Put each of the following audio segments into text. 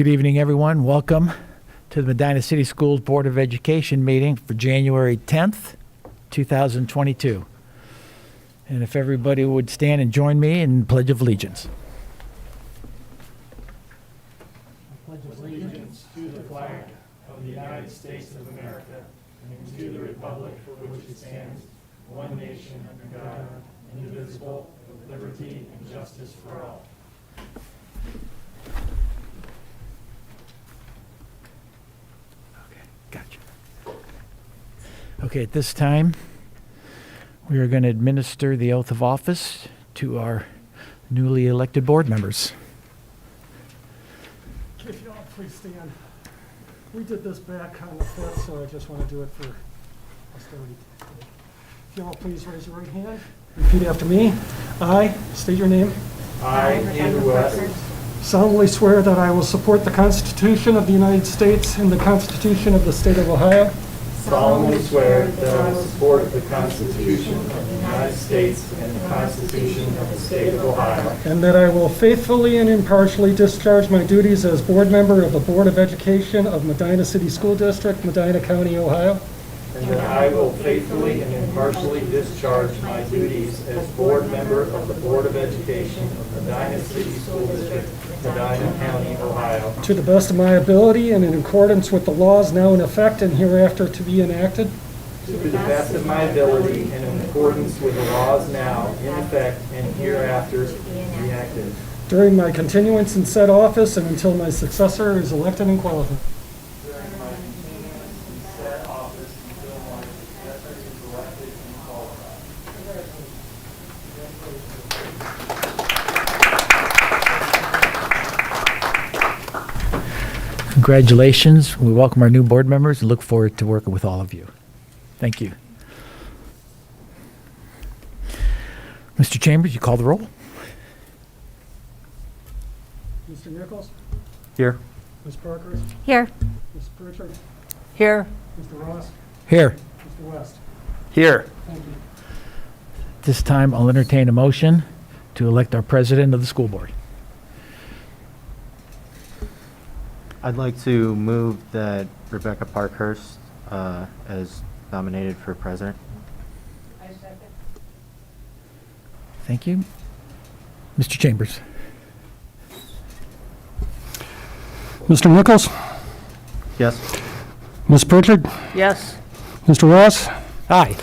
Good evening, everyone. Welcome to the Medina City Schools Board of Education meeting for January 10th, 2022. And if everybody would stand and join me in Pledge of Allegiance. I pledge allegiance to the flag of the United States of America and to the republic for which it stands, one nation under God, indivisible, with liberty and justice for all. Gotcha. Okay, at this time, we are going to administer the oath of office to our newly elected board members. If you all please stand. We did this back on the 5th, so I just want to do it for posterity. If you all please raise your right hand. Repeat after me. I state your name. I, Andrew West, Solemnly swear that I will support the Constitution of the United States and the Constitution of the State of Ohio. solemnly swear that I will support the Constitution of the United States and the Constitution of the State of Ohio, And that I will faithfully and impartially discharge my duties as board member of the Board of Education of Medina City School District, Medina County, Ohio. and that I will faithfully and impartially discharge my duties as board member of the Board of Education of Medina City School District, Medina County, Ohio, To the best of my ability and in accordance with the laws now in effect and hereafter to be enacted. to the best of my ability and in accordance with the laws now in effect and hereafter to be enacted. During my continuance in said office and until my successor is elected and qualified. During my continuance in said office until my successor is elected and qualified. Congratulations. We welcome our new board members and look forward to working with all of you. Thank you. Mr. Chambers, you call the roll. Mr. Nichols? Here. Ms. Parker? Here. Ms. Pritchard? Here. Mr. Ross? Here. Mr. West? Here. Thank you. This time, I'll entertain a motion to elect our president of the school board. I'd like to move that Rebecca Parkhurst as nominated for president. Thank you. Mr. Chambers. Mr. Nichols? Yes. Ms. Pritchard? Yes. Mr. Ross? Aye.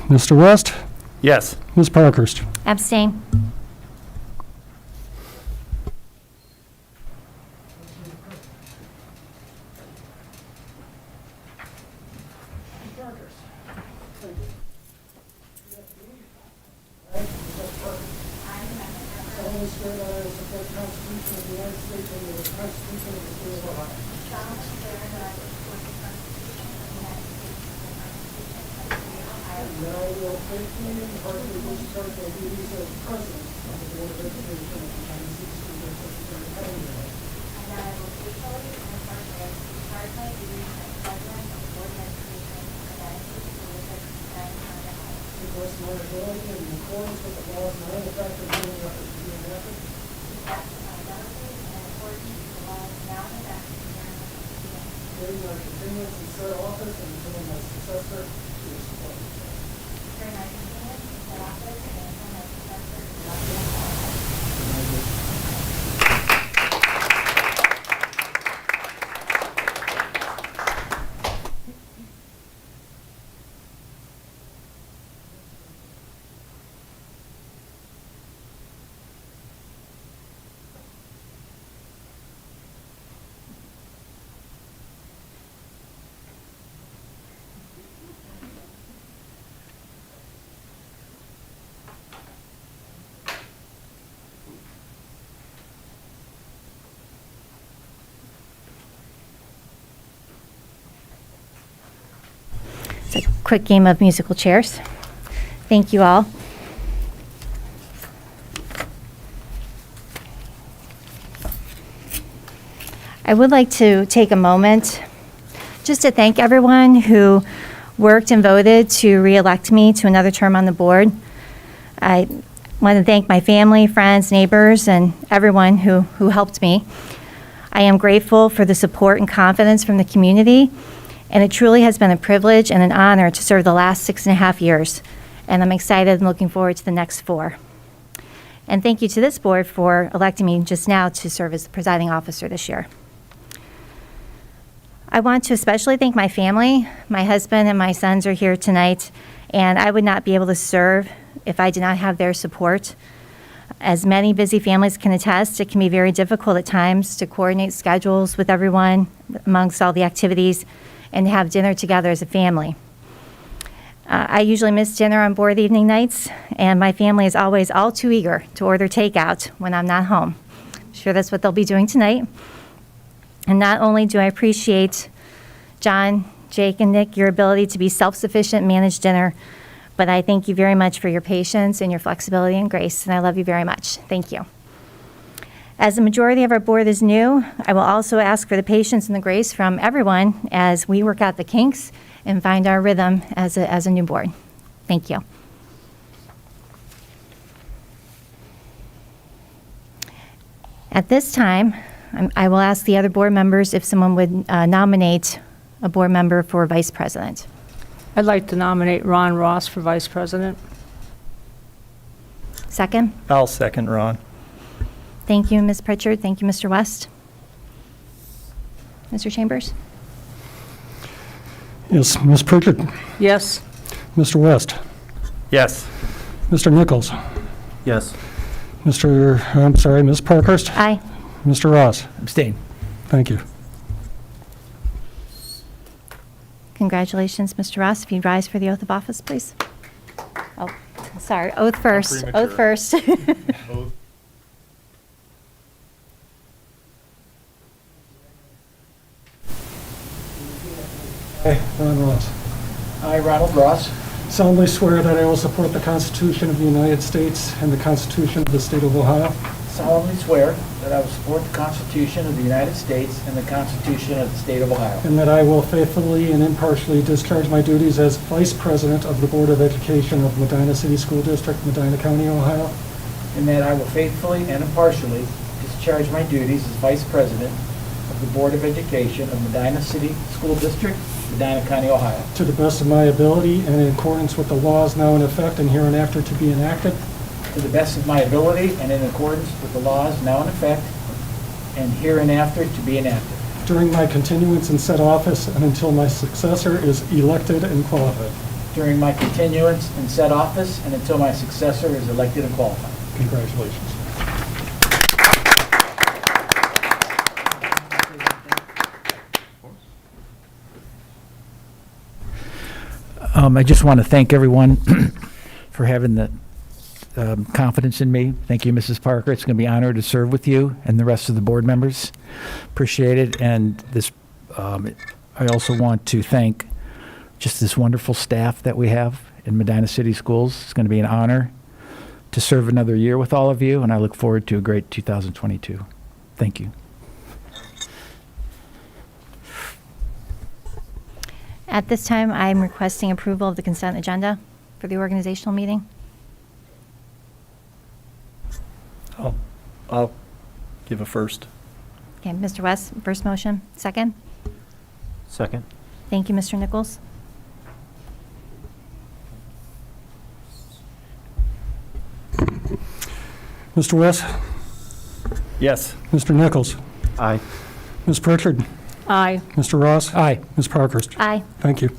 Mr. West? Yes. Ms. Parkhurst? Abstain. solemnly swear that I will support the Constitution of the United States and the Constitution of the State of Ohio. And that I will faithfully and impartially discharge my duties as president of the Board of Education of the Medina City School District, Medina County, Ohio. To the best of my ability and in accordance with the laws now in effect and hereafter to be enacted. During my continuance in said office and until my successor is qualified. It's a quick game of musical chairs. Thank you all. I would like to take a moment just to thank everyone who worked and voted to re-elect me to another term on the board. I want to thank my family, friends, neighbors, and everyone who helped me. I am grateful for the support and confidence from the community, and it truly has been a privilege and an honor to serve the last 6.5 years, and I'm excited and looking forward to the next 4. And thank you to this board for electing me just now to serve as the presiding officer this year. I want to especially thank my family. My husband and my sons are here tonight, and I would not be able to serve if I did not have their support. As many busy families can attest, it can be very difficult at times to coordinate schedules with everyone amongst all the activities and to have dinner together as a family. I usually miss dinner on board evening nights, and my family is always all too eager to order takeout when I'm not home. I'm sure that's what they'll be doing tonight. And not only do I appreciate John, Jake, and Nick, your ability to be self-sufficient and manage dinner, but I thank you very much for your patience and your flexibility and grace, and I love you very much. Thank you. As the majority of our board is new, I will also ask for the patience and the grace from everyone as we work out the kinks and find our rhythm as a new board. Thank you. At this time, I will ask the other board members if someone would nominate a board member for vice president. I'd like to nominate Ron Ross for Vice President. Second? I'll second Ron. Thank you, Ms. Pritchard. Thank you, Mr. West. Mr. Chambers? Yes, Ms. Pritchard, Yes. Mr. West, Yes. Mr. Nichols, Yes. Ms. Parkhurst, Aye. Mr. Ross. Abstain. Thank you. Congratulations, Mr. Ross. If you'd rise for the oath of office, please. Oh, sorry, oath first. Oath first. Hey, Ron Ross. I, Ronald Ross, Solemnly swear that I will support the Constitution of the United States and the Constitution of the State of Ohio, solemnly swear that I will support the Constitution of the United States and the Constitution of the State of Ohio, and that I will faithfully and impartially discharge my duties as Vice President of the Board of Education of Medina City School District, Medina County, Ohio, and that I will faithfully and impartially discharge my duties as Vice President of the Board of Education of Medina City School District, Medina County, Ohio, to the best of my ability and in accordance with the laws now in effect and hereinafter to be enacted, to the best of my ability and in accordance with the laws now in effect and hereinafter to be enacted, during my continuance in said office and until my successor is elected and qualified. during my continuance in said office and until my successor is elected and qualified. Congratulations. I just want to thank everyone for having the confidence in me. Thank you, Mrs. Parker. It's going to be an honor to serve with you and the rest of the board members. Appreciate it. And this, I also want to thank just this wonderful staff that we have in Medina City Schools. It's going to be an honor to serve another year with all of you, and I look forward to a great 2022. Thank you. At this time, I'm requesting approval of the consent agenda for the organizational meeting. I'll give a first. Okay, Mr. West, first motion. Second? Second. Thank you, Mr. Nichols. Mr. West, Yes. Mr. Nichols, Aye. Ms. Pritchard, Aye. Mr. Ross. Aye. Ms. Parkhurst. Aye. Thank you.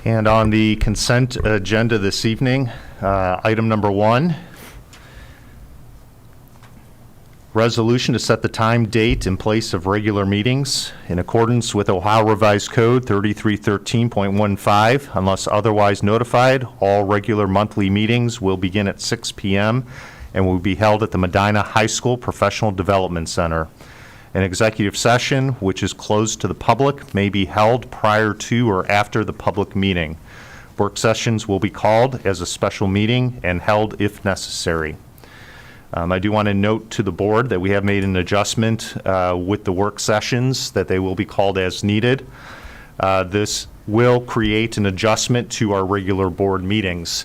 And on the consent agenda this evening, item number 1, resolution to set the time, date, and place of regular meetings in accordance with Ohio Revised Code 3313.15. Unless otherwise notified, all regular monthly meetings will begin at 6 p.m. and will be held at the Medina High School Professional Development Center. An executive session, which is closed to the public, may be held prior to or after the public meeting. Work sessions will be called as a special meeting and held if necessary. I do want to note to the board that we have made an adjustment with the work sessions, that they will be called as needed. This will create an adjustment to our regular board meetings.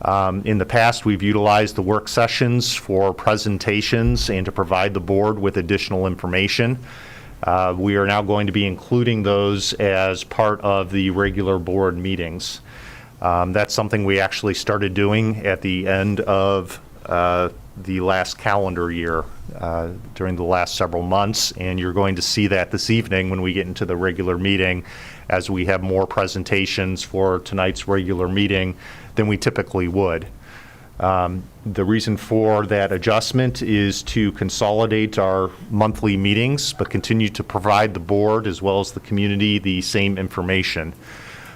In the past, we've utilized the work sessions for presentations and to provide the board with additional information. We are now going to be including those as part of the regular board meetings. That's something we actually started doing at the end of the last calendar year during the last several months, and you're going to see that this evening when we get into the regular meeting as we have more presentations for tonight's regular meeting than we typically would. The reason for that adjustment is to consolidate our monthly meetings, but continue to provide the board as well as the community the same information.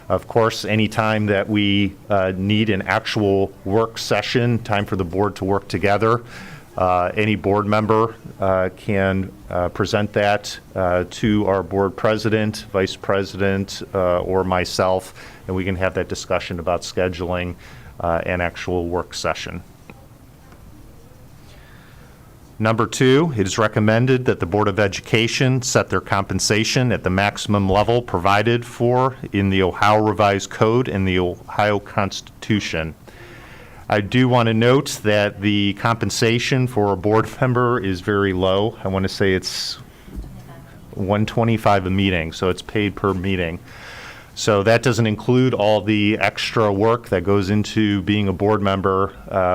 Of course, anytime that we need an actual work session, time for the board to work together, any board member can present that to our board president, vice president, or myself, and we can have that discussion about scheduling an actual work session. Number 2, it is recommended that the Board of Education set their compensation at the maximum level provided for in the Ohio Revised Code and the Ohio Constitution. I do want to note that the compensation for a board member is very low. I want to say it's $125 a meeting, so it's paid per meeting. So that doesn't include all the extra work that goes into being a board member,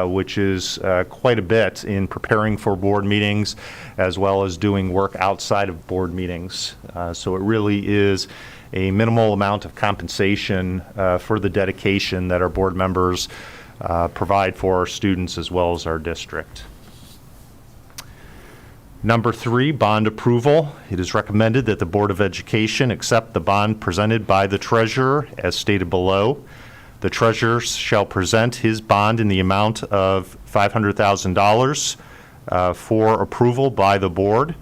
which is quite a bit in preparing for board meetings, as well as doing work outside of board meetings. So it really is a minimal amount of compensation for the dedication that our board members provide for our students as well as our district. Number 3, bond approval. It is recommended that the Board of Education accept the bond presented by the treasurer as stated below. The treasurer shall present his bond in the amount of $500,000 for approval by the board.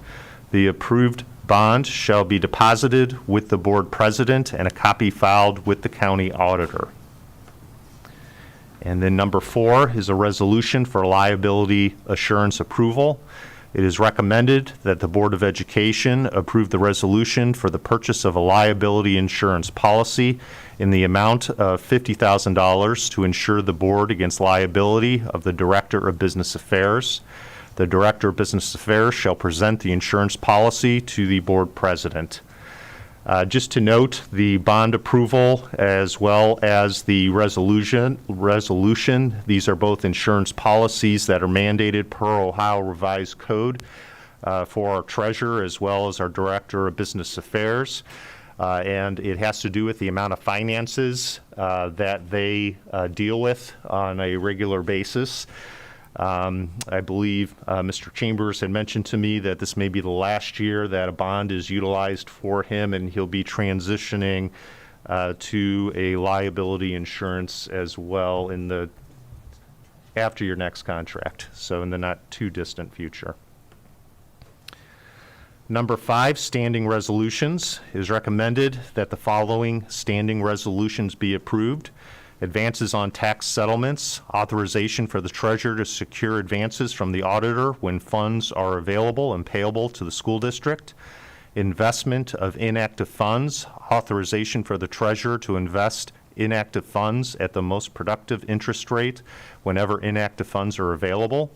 The approved bond shall be deposited with the board president and a copy filed with the county auditor. And then number 4 is a resolution for liability assurance approval. It is recommended that the Board of Education approve the resolution for the purchase of a liability insurance policy in the amount of $50,000 to insure the board against liability of the Director of Business Affairs. The Director of Business Affairs shall present the insurance policy to the board president. Just to note, the bond approval as well as the resolution, these are both insurance policies that are mandated per Ohio Revised Code for our treasurer as well as our Director of Business Affairs. And it has to do with the amount of finances that they deal with on a regular basis. I believe Mr. Chambers had mentioned to me that this may be the last year that a bond is utilized for him, and he'll be transitioning to a liability insurance as well after your next contract, so in the not too distant future. Number 5, standing resolutions. It is recommended that the following standing resolutions be approved. Advances on tax settlements, authorization for the treasurer to secure advances from the auditor when funds are available and payable to the school district, investment of inactive funds, authorization for the treasurer to invest inactive funds at the most productive interest rate whenever inactive funds are available.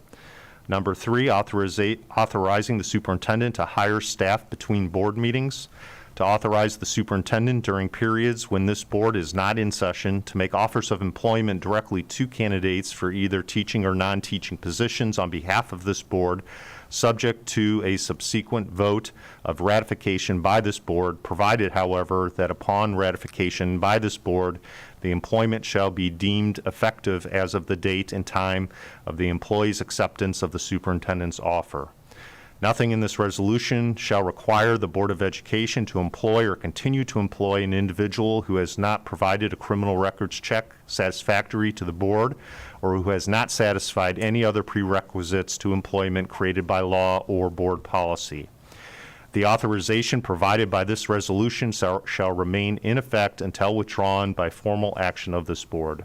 Number 3, authorizing the superintendent to hire staff between board meetings, to authorize the superintendent during periods when this board is not in session to make offers of employment directly to candidates for either teaching or non-teaching positions on behalf of this board, subject to a subsequent vote of ratification by this board, provided, however, that upon ratification by this board, the employment shall be deemed effective as of the date and time of the employee's acceptance of the superintendent's offer. Nothing in this resolution shall require the Board of Education to employ or continue to employ an individual who has not provided a criminal records check satisfactory to the board or who has not satisfied any other prerequisites to employment created by law or board policy. The authorization provided by this resolution shall remain in effect until withdrawn by formal action of this board.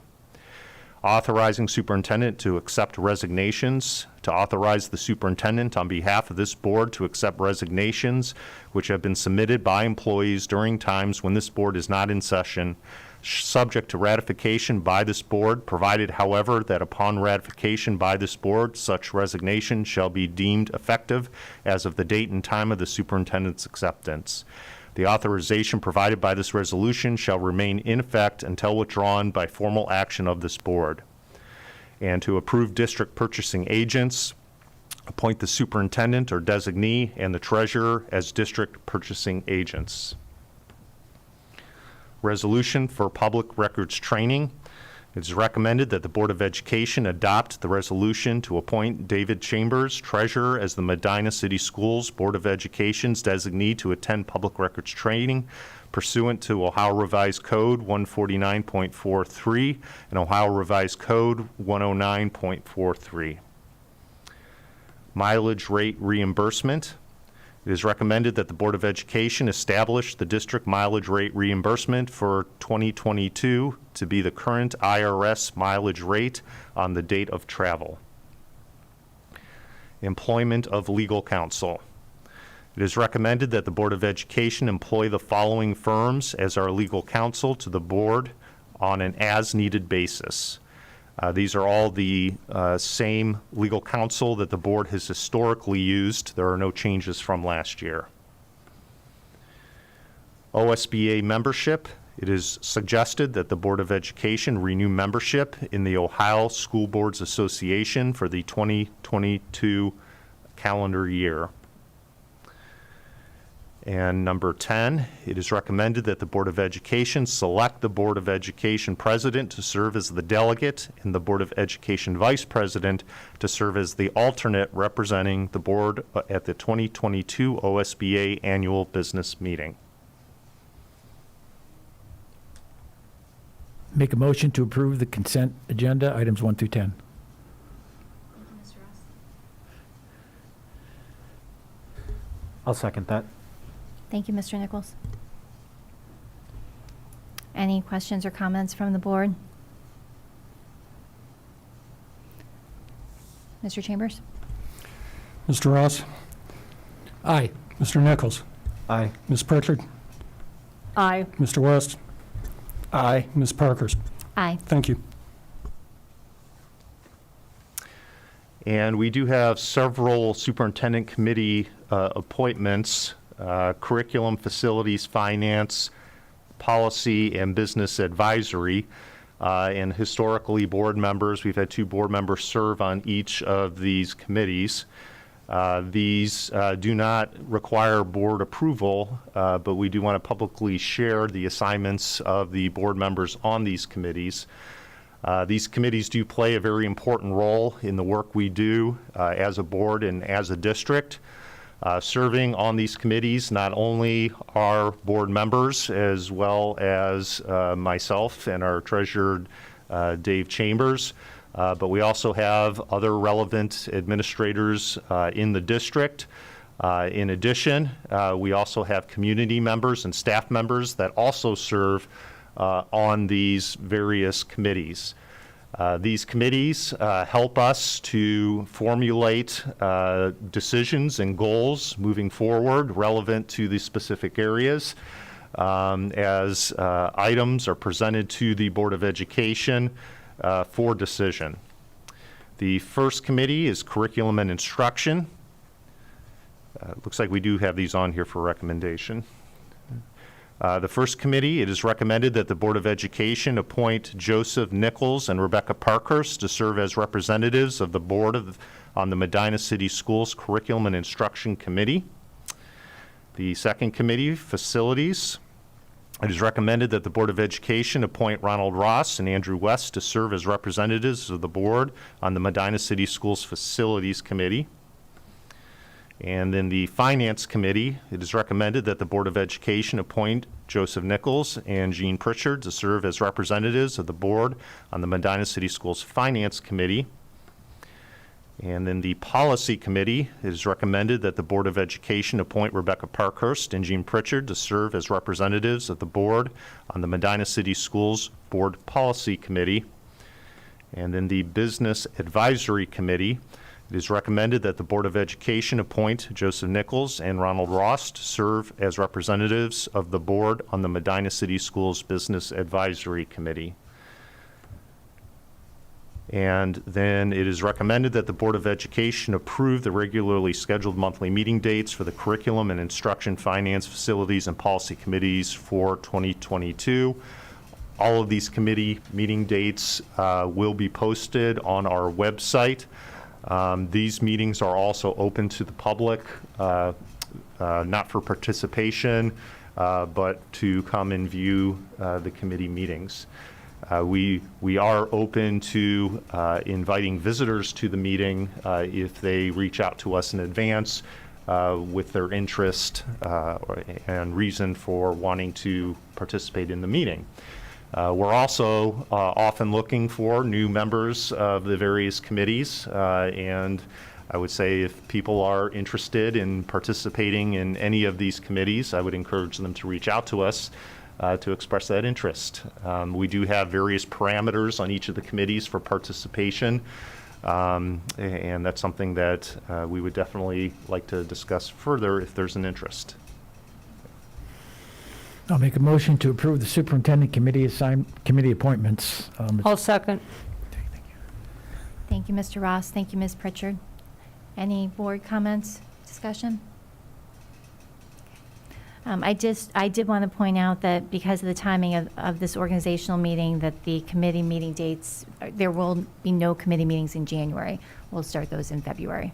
Authorizing superintendent to accept resignations, to authorize the superintendent on behalf of this board to accept resignations which have been submitted by employees during times when this board is not in session, subject to ratification by this board, provided, however, that upon ratification by this board, such resignation shall be deemed effective as of the date and time of the superintendent's acceptance. The authorization provided by this resolution shall remain in effect until withdrawn by formal action of this board. And to approve district purchasing agents, appoint the superintendent or designee and the treasurer as district purchasing agents. Resolution for public records training. It is recommended that the Board of Education adopt the resolution to appoint David Chambers, treasurer, as the Medina City Schools Board of Education's designee to attend public records training pursuant to Ohio Revised Code 149.43 and Ohio Revised Code 109.43. Mileage rate reimbursement. It is recommended that the Board of Education establish the district mileage rate reimbursement for 2022 to be the current IRS mileage rate on the date of travel. Employment of legal counsel. It is recommended that the Board of Education employ the following firms as our legal counsel to the board on an as-needed basis. These are all the same legal counsel that the board has historically used. There are no changes from last year. OSBA membership. It is suggested that the Board of Education renew membership in the Ohio School Boards Association for the 2022 calendar year. And number 10, it is recommended that the Board of Education select the Board of Education president to serve as the delegate and the Board of Education vice president to serve as the alternate representing the board at the 2022 OSBA annual business meeting. Make a motion to approve the consent agenda, items 1 through 10. I'll second that. Thank you, Mr. Nichols. Any questions or comments from the board? Mr. Chambers? Mr. Ross? Aye. Mr. Nichols? Aye. Ms. Pritchard? Aye. Mr. West? Aye. Ms. Parkhurst? Aye. Thank you. And we do have several superintendent committee appointments, curriculum, facilities, finance, policy, and business advisory. And historically, board members, we've had 2 board members serve on each of these committees. These do not require board approval, but we do want to publicly share the assignments of the board members on these committees. These committees do play a very important role in the work we do as a board and as a district. Serving on these committees not only are board members as well as myself and our treasurer Dave Chambers, but we also have other relevant administrators in the district. In addition, we also have community members and staff members that also serve on these various committees. These committees help us to formulate decisions and goals moving forward relevant to the specific areas as items are presented to the Board of Education for decision. The first committee is curriculum and instruction. Looks like we do have these on here for recommendation. The first committee, it is recommended that the Board of Education appoint Joseph Nichols and Rebecca Parkhurst to serve as representatives of the board on the Medina City Schools Curriculum and Instruction Committee. The second committee, facilities, it is recommended that the Board of Education appoint Ronald Ross and Andrew West to serve as representatives of the board on the Medina City Schools Facilities Committee. And then the Finance Committee, it is recommended that the Board of Education appoint Joseph Nichols and Jean Pritchard to serve as representatives of the board on the Medina City Schools Finance Committee. And then the Policy Committee, it is recommended that the Board of Education appoint Rebecca Parkhurst and Jean Pritchard to serve as representatives of the board on the Medina City Schools Board Policy Committee. And then the Business Advisory Committee, It is recommended that the Board of Education appoint Joseph Nichols and Ronald Ross to serve as representatives of the board on the Medina City Schools Business Advisory Committee. And then it is recommended that the Board of Education approve the regularly scheduled monthly meeting dates for the Curriculum and Instruction, Finance, Facilities, and Policy Committees for 2022. All of these committee meeting dates will be posted on our website. These meetings are also open to the public, not for participation, but to come and view the committee meetings. We are open to inviting visitors to the meeting if they reach out to us in advance with their interest and reason for wanting to participate in the meeting. We're also often looking for new members of the various committees, and I would say if people are interested in participating in any of these committees, I would encourage them to reach out to us to express that interest. We do have various parameters on each of the committees for participation, and that's something that we would definitely like to discuss further if there's an interest. I'll make a motion to approve the superintendent committee appointments. I'll second. Thank you, Mr. Ross. Thank you, Ms. Pritchard. Any board comments, discussion? I did want to point out that because of the timing of this organizational meeting, that the committee meeting dates, there will be no committee meetings in January. We'll start those in February.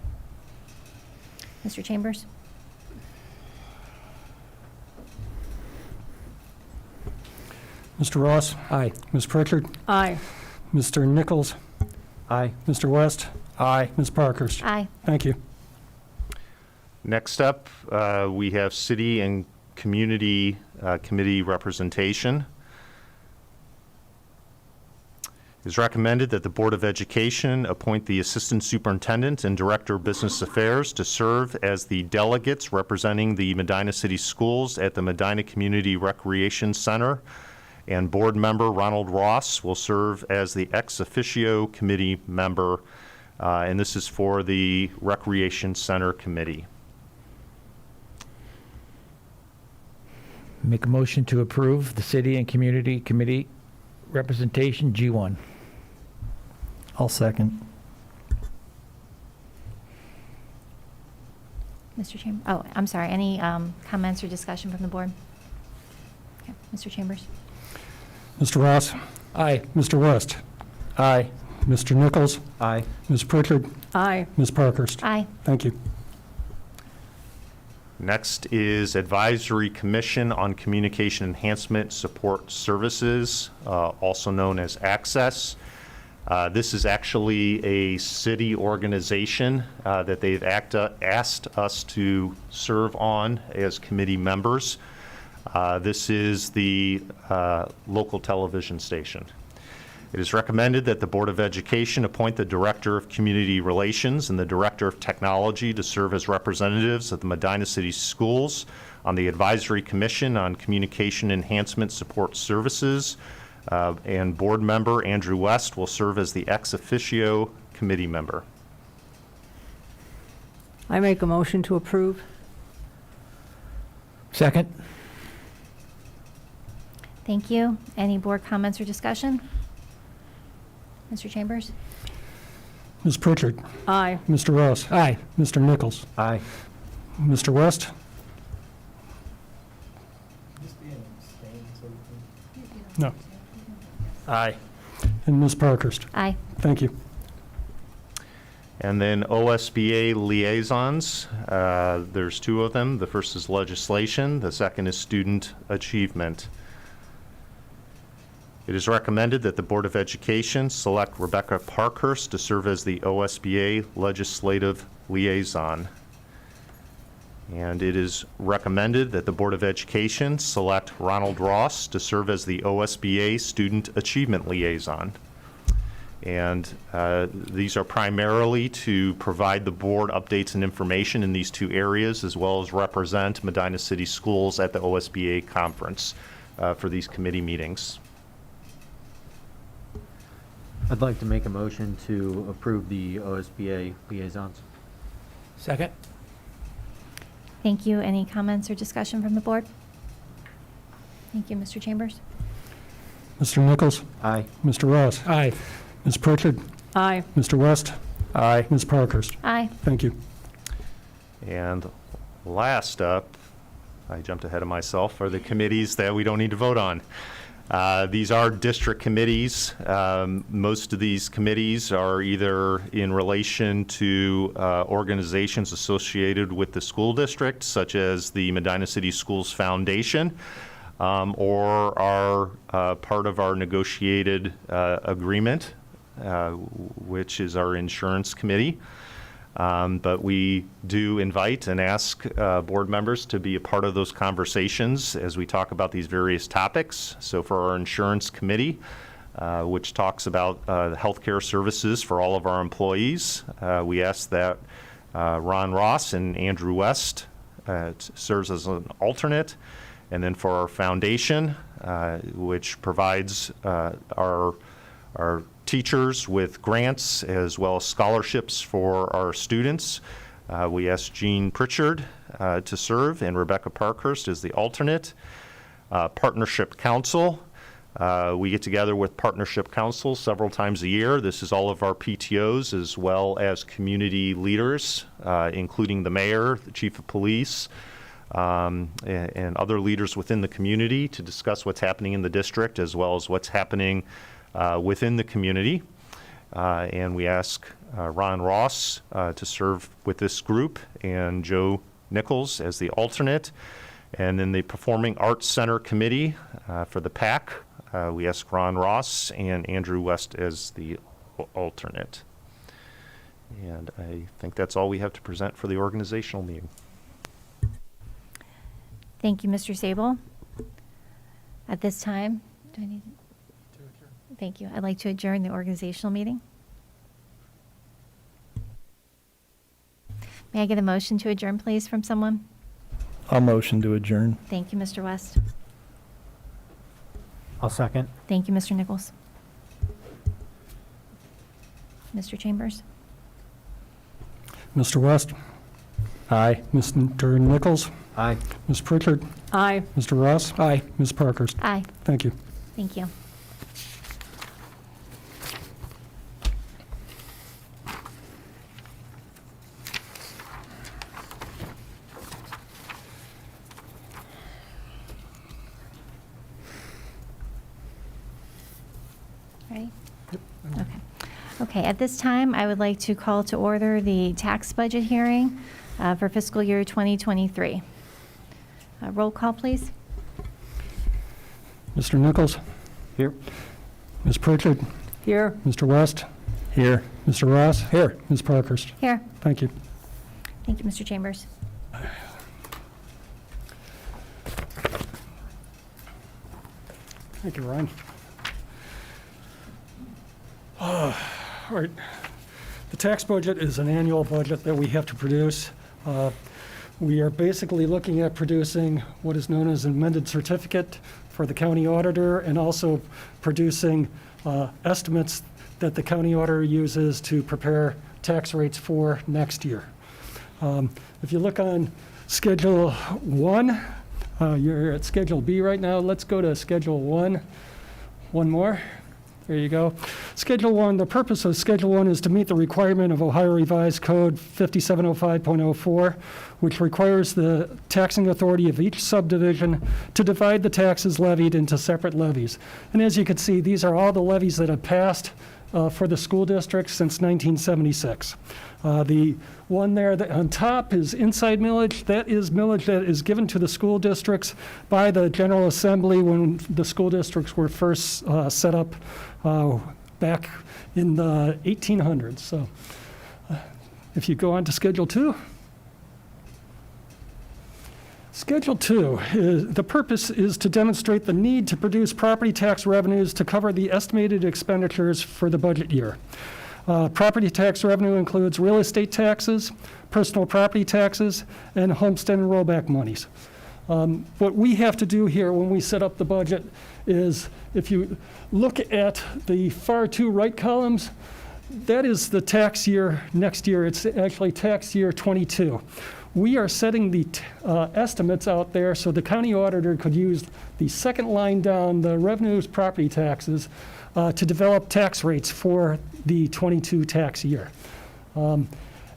Mr. Chambers? Mr. Ross? Aye. Ms. Pritchard? Aye. Mr. Nichols? Aye. Mr. West? Aye. Ms. Parkhurst? Aye. Thank you. Next up, we have City and Community Committee representation. It is recommended that the Board of Education appoint the Assistant Superintendent and Director of Business Affairs to serve as the delegates representing the Medina City Schools at the Medina Community Recreation Center, and Board Member Ronald Ross will serve as the ex officio committee member, and this is for the Recreation Center Committee. Make a motion to approve the city and community committee representation, G1. I'll second. Mr. Chambers? Oh, I'm sorry. Any comments or discussion from the board? Okay. Mr. Chambers? Mr. Ross? Aye. Mr. West? Aye. Mr. Nichols? Aye. Ms. Pritchard? Aye. Ms. Parkhurst? Aye. Thank you. Next is Advisory Commission on Communication Enhancement Support Services, also known as ACCESS. This is actually a city organization that they've asked us to serve on as committee members. This is the local television station. It is recommended that the Board of Education appoint the Director of Community Relations and the Director of Technology to serve as representatives of the Medina City Schools on the Advisory Commission on Communication Enhancement Support Services, and Board Member Andrew West will serve as the ex officio committee member. I make a motion to approve. Second. Thank you. Any board comments or discussion? Mr. Chambers? Ms. Pritchard? Aye. Mr. Ross? Aye. Mr. Nichols? Aye. Mr. West? Just be an abstain, so we can. No. Aye. And Ms. Parkhurst? Aye. Thank you. And then OSBA liaisons, there's two of them. The first is legislation, the second is student achievement. It is recommended that the Board of Education select Rebecca Parkhurst to serve as the OSBA legislative liaison. And it is recommended that the Board of Education select Ronald Ross to serve as the OSBA student achievement liaison. And these are primarily to provide the board updates and information in these two areas, as well as represent Medina City Schools at the OSBA conference for these committee meetings. I'd like to make a motion to approve the OSBA liaisons. Second? Thank you. Any comments or discussion from the board? Thank you, Mr. Chambers. Mr. Nichols? Aye. Mr. Ross? Aye. Ms. Pritchard? Aye. Mr. West? Aye. Ms. Parkhurst? Aye. Thank you. And last up, I jumped ahead of myself, are the committees that we don't need to vote on. These are district committees. Most of these committees are either in relation to organizations associated with the school district, such as the Medina City Schools Foundation, or are part of our negotiated agreement, which is our insurance committee. But we do invite and ask board members to be a part of those conversations as we talk about these various topics. So for our insurance committee, which talks about healthcare services for all of our employees, we ask that Ron Ross and Andrew West serves as an alternate. And then for our foundation, which provides our teachers with grants as well as scholarships for our students, we asked Jean Pritchard to serve, and Rebecca Parkhurst is the alternate. Partnership Council, we get together with Partnership Council several times a year. This is all of our PTOs as well as community leaders, including the mayor, the chief of police, and other leaders within the community to discuss what's happening in the district as well as what's happening within the community. And we ask Ron Ross to serve with this group and Joe Nichols as the alternate. And then the Performing Arts Center Committee for the PAC, we ask Ron Ross and Andrew West as the alternate. And I think that's all we have to present for the organizational meeting. Thank you, Mr. Sable. At this time, do I need? Thank you. I'd like to adjourn the organizational meeting. May I get a motion to adjourn, please, from someone? I'll motion to adjourn. Thank you, Mr. West. I'll second. Thank you, Mr. Nichols. Mr. Chambers? Mr. West? Aye. Mr. Nichols? Aye. Ms. Pritchard? Aye. Mr. Ross? Aye. Ms. Parkhurst? Aye. Thank you. Thank you. Ready? Okay. Okay, at this time, I would like to call to order the tax budget hearing for fiscal year 2023. Roll call, please. Mr. Nichols? Here. Ms. Pritchard? Here. Mr. West? Here. Mr. Ross? Here. Ms. Parkhurst? Here. Thank you. Thank you, Mr. Chambers. Thank you, Ryan. All right. The tax budget is an annual budget that we have to produce. We are basically looking at producing what is known as an amended certificate for the county auditor and also producing estimates that the county auditor uses to prepare tax rates for next year. If you look on Schedule 1, you're at Schedule B right now. Let's go to Schedule 1. One more. There you go. Schedule 1, the purpose of Schedule 1 is to meet the requirement of Ohio Revised Code 5705.04, which requires the taxing authority of each subdivision to divide the taxes levied into separate levies. And as you can see, these are all the levies that have passed for the school districts since 1976. The one there on top is inside millage. That is millage that is given to the school districts by the General Assembly when the school districts were first set up back in the 1800s. So if you go on to Schedule 2. Schedule 2, the purpose is to demonstrate the need to produce property tax revenues to cover the estimated expenditures for the budget year. Property tax revenue includes real estate taxes, personal property taxes, and homestead and rollback monies. What we have to do here when we set up the budget is, if you look at the far two right columns, that is the tax year next year. It's actually tax year 22. We are setting the estimates out there so the county auditor could use the second line down, the revenues, property taxes, to develop tax rates for the 22 tax year.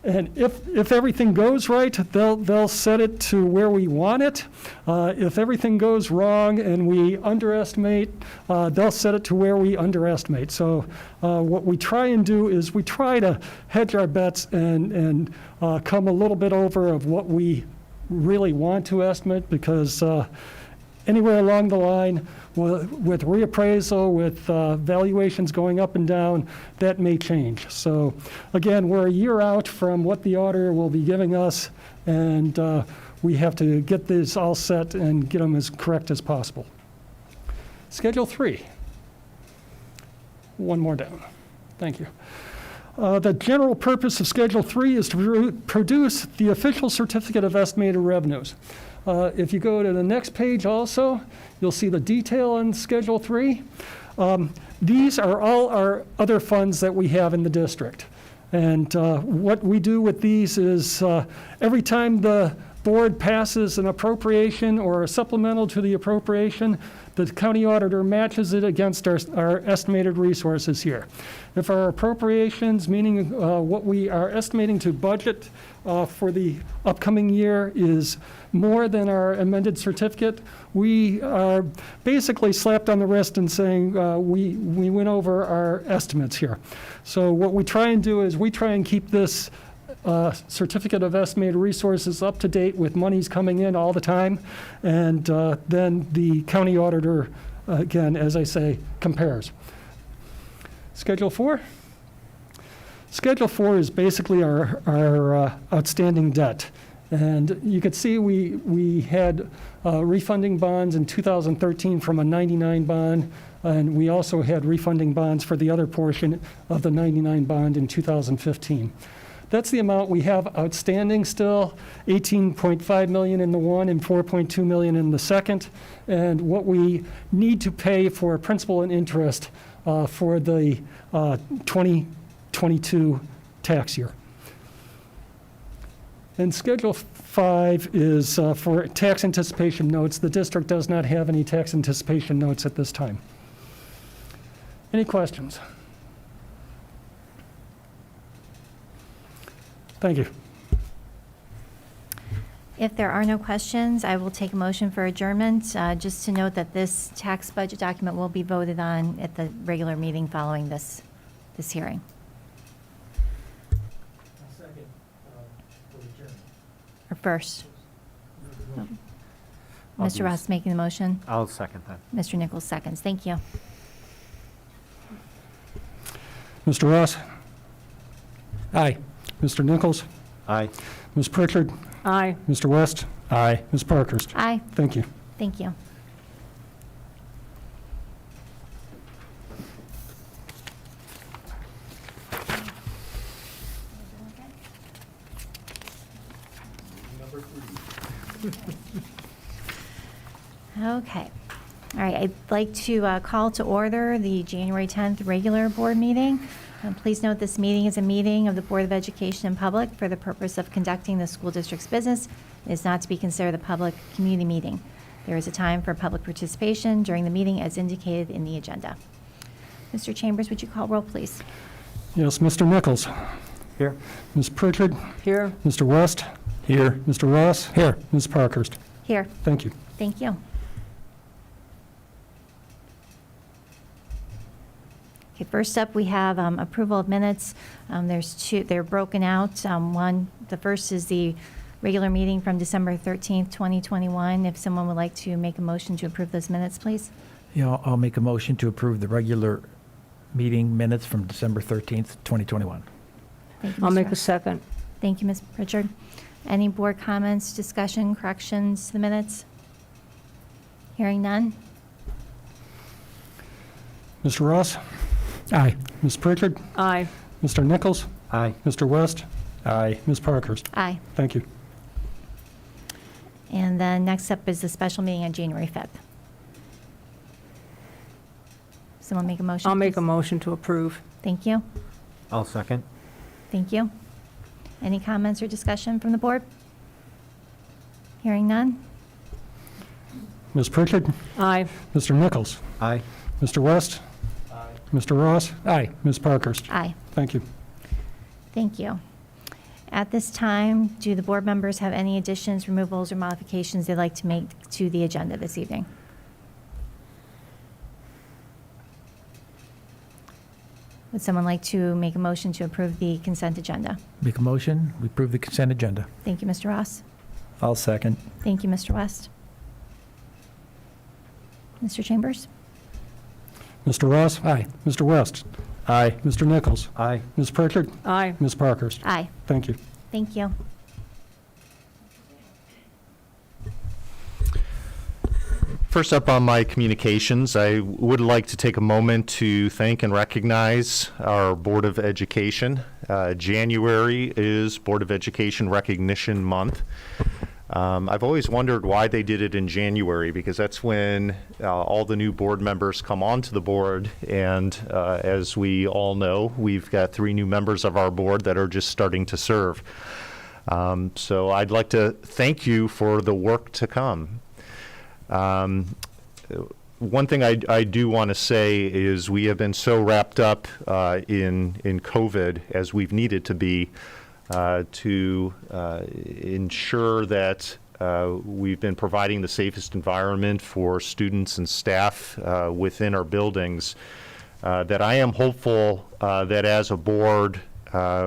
And if everything goes right, they'll set it to where we want it. If everything goes wrong and we underestimate, they'll set it to where we underestimate. So what we try and do is we try to hedge our bets and come a little bit over of what we really want to estimate, because anywhere along the line, with reappraisal, with valuations going up and down, that may change. So again, we're a year out from what the auditor will be giving us, and we have to get this all set and get them as correct as possible. Schedule 3. One more down. Thank you. The general purpose of Schedule 3 is to produce the official certificate of estimated revenues. If you go to the next page also, you'll see the detail on Schedule 3. These are all our other funds that we have in the district. And what we do with these is every time the board passes an appropriation or a supplemental to the appropriation, the county auditor matches it against our estimated resources here. If our appropriations, meaning what we are estimating to budget for the upcoming year, is more than our amended certificate, we are basically slapped on the wrist and saying we went over our estimates here. So what we try and do is we try and keep this certificate of estimated resources up to date with monies coming in all the time, and then the county auditor, again, as I say, compares. Schedule 4? Schedule 4 is basically our outstanding debt. And you could see we had refunding bonds in 2013 from a 99 bond, and we also had refunding bonds for the other portion of the 99 bond in 2015. That's the amount we have outstanding still, $18.5 million in the one and $4.2 million in the second, and what we need to pay for principal and interest for the 2022 tax year. And Schedule 5 is for tax anticipation notes. The district does not have any tax anticipation notes at this time. Any questions? Thank you. If there are no questions, I will take a motion for adjournment. Just to note that this tax budget document will be voted on at the regular meeting following this hearing. Or first? I'll Mr. Ross making the motion. I'll second that. Mr. Nichols seconds. Thank you. Mr. Ross? Aye. Mr. Nichols? Aye. Ms. Pritchard? Aye. Mr. West? Aye. Ms. Parkhurst? Aye. Thank you. Thank you. Okay. All right, I'd like to call to order the January 10th regular board meeting. Please note this meeting is a meeting of the Board of Education in public for the purpose of conducting the school district's business. It is not to be considered a public community meeting. There is a time for public participation during the meeting as indicated in the agenda. Mr. Chambers, would you call roll, please? Yes, Mr. Nichols? Here. Ms. Pritchard? Here. Mr. West? Here. Mr. Ross? Here. Ms. Parkhurst? Here. Thank you. Thank you. Okay, first up, we have approval of minutes. There's two, they're broken out. The first is the regular meeting from December 13th, 2021. If someone would like to make a motion to approve those minutes, please. Yeah, I'll make a motion to approve the regular meeting minutes from December 13th, 2021. Thank you, I'll Mr. make a Ross. second. Thank you, Ms. Pritchard. Any board comments, discussion, corrections to the minutes? Hearing none? Mr. Ross? Aye. Ms. Pritchard? Aye. Mr. Nichols? Aye. Mr. West? Aye. Ms. Parkhurst? Aye. Thank you. And then next up is the special meeting on January 5th. Someone make a motion? I'll make a please? motion to approve. Thank you. I'll second. Thank you. Any comments or discussion from the board? Hearing none? Ms. Pritchard? Aye. Mr. Nichols? Aye. Mr. West? Mr. Ross? Aye. Ms. Parkhurst? Aye. Thank you. Thank you. At this time, do the board members have any additions, removals, or modifications they'd like to make to the agenda this evening? Would someone like to make a motion to approve the consent agenda? Make a motion, we approve the consent agenda. Thank you, Mr. Ross. I'll second. Thank you, Mr. West. Mr. Chambers? Mr. Ross? Aye. Mr. West? Aye. Mr. Nichols? Aye. Ms. Pritchard? Aye. Ms. Parkhurst? Aye. Thank you. Thank you. First up on my communications, I would like to take a moment to thank and recognize our Board of Education. January is Board of Education Recognition Month. I've always wondered why they did it in January, because that's when all the new board members come onto the board, and as we all know, we've got 3 new members of our board that are just starting to serve. So I'd like to thank you for the work to come. One thing I do want to say is we have been so wrapped up in COVID, as we've needed to be, to ensure that we've been providing the safest environment for students and staff within our buildings, that I am hopeful that as a board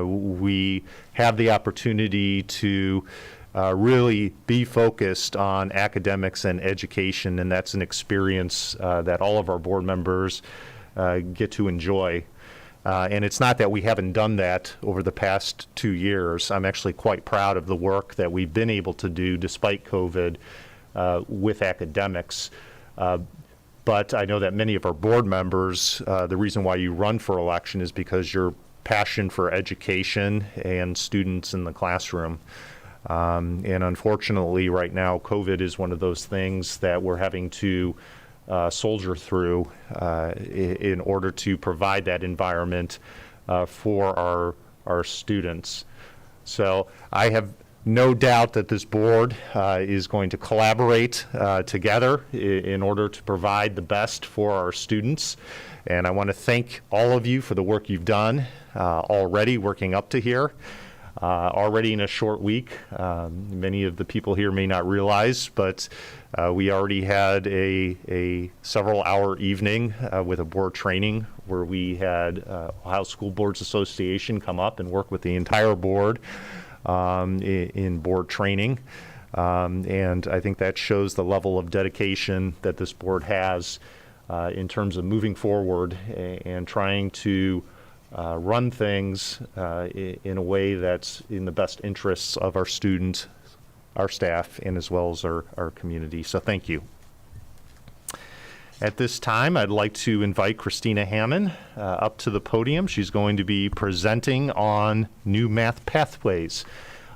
we have the opportunity to really be focused on academics and education, and that's an experience that all of our board members get to enjoy. And it's not that we haven't done that over the past 2 years. I'm actually quite proud of the work that we've been able to do despite COVID with academics. But I know that many of our board members, the reason why you run for election is because your passion for education and students in the classroom. And unfortunately, right now, COVID is one of those things that we're having to soldier through in order to provide that environment for our students. So I have no doubt that this board is going to collaborate together in order to provide the best for our students. And I want to thank all of you for the work you've done already working up to here. Already in a short week. Many of the people here may not realize, but we already had a several-hour evening with a board training where we had Ohio School Boards Association come up and work with the entire board in board training. And I think that shows the level of dedication that this board has in terms of moving forward and trying to run things in a way that's in the best interests of our students, our staff, and as well as our community. So thank you. At this time, I'd like to invite Christina Hammond up to the podium. She's going to be presenting on new math pathways.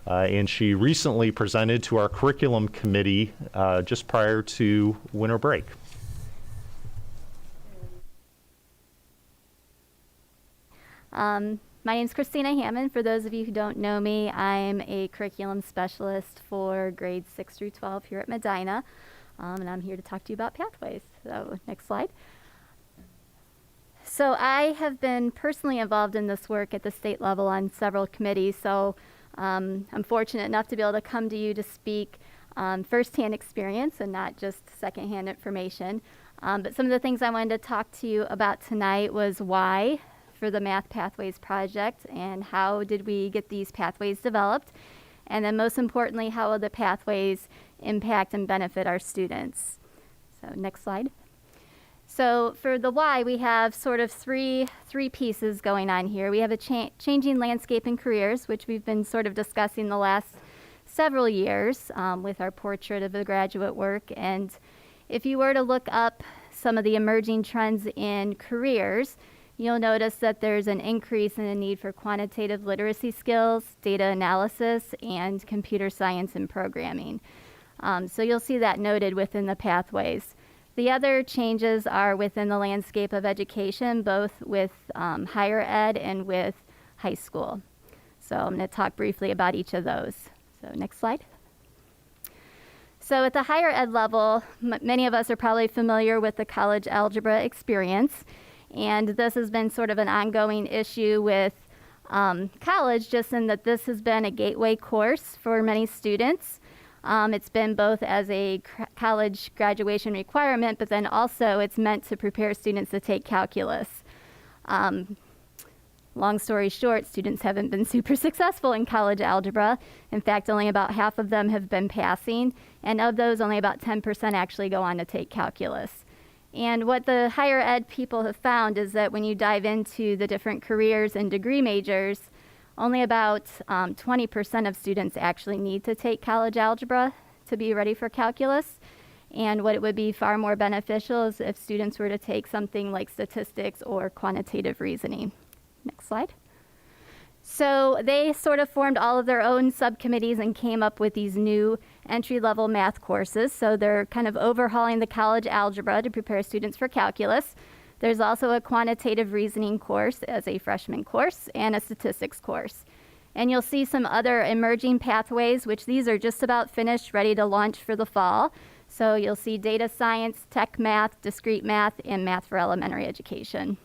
And she recently presented to our curriculum committee just prior to winter break. My name is Christina Hammond. For those of you who don't know me, I'm a curriculum specialist for grades 6 through 12 here at Medina, and I'm here to talk to you about pathways. So next slide. So I have been personally involved in this work at the state level on several committees, so I'm fortunate enough to be able to come to you to speak firsthand experience and not just secondhand information. But some of the things I wanted to talk to you about tonight was why for the Math Pathways project and how did we get these pathways developed, and then most importantly, how will the pathways impact and benefit our students. So next slide. So for the why, we have sort of three pieces going on here. We have a changing landscape in careers, which we've been sort of discussing the last several years with our portrait of the graduate work. And if you were to look up some of the emerging trends in careers, you'll notice that there's an increase in the need for quantitative literacy skills, data analysis, and computer science and programming. So you'll see that noted within the pathways. The other changes are within the landscape of education, both with higher ed and with high school. So I'm going to talk briefly about each of those. So next slide. So at the higher ed level, many of us are probably familiar with the college algebra experience. And this has been sort of an ongoing issue with college, just in that this has been a gateway course for many students. It's been both as a college graduation requirement, but then also it's meant to prepare students to take calculus. Long story short, students haven't been super successful in college algebra. In fact, only about half of them have been passing, and of those, only about 10% actually go on to take calculus. And what the higher ed people have found is that when you dive into the different careers and degree majors, only about 20% of students actually need to take college algebra to be ready for calculus. And what it would be far more beneficial is if students were to take something like statistics or quantitative reasoning. Next slide. So they sort of formed all of their own subcommittees and came up with these new entry-level math courses. So they're kind of overhauling the college algebra to prepare students for calculus. There's also a quantitative reasoning course as a freshman course and a statistics course. And you'll see some other emerging pathways, which these are just about finished, ready to launch for the fall. So you'll see data science, tech math, discrete math, and math for elementary education.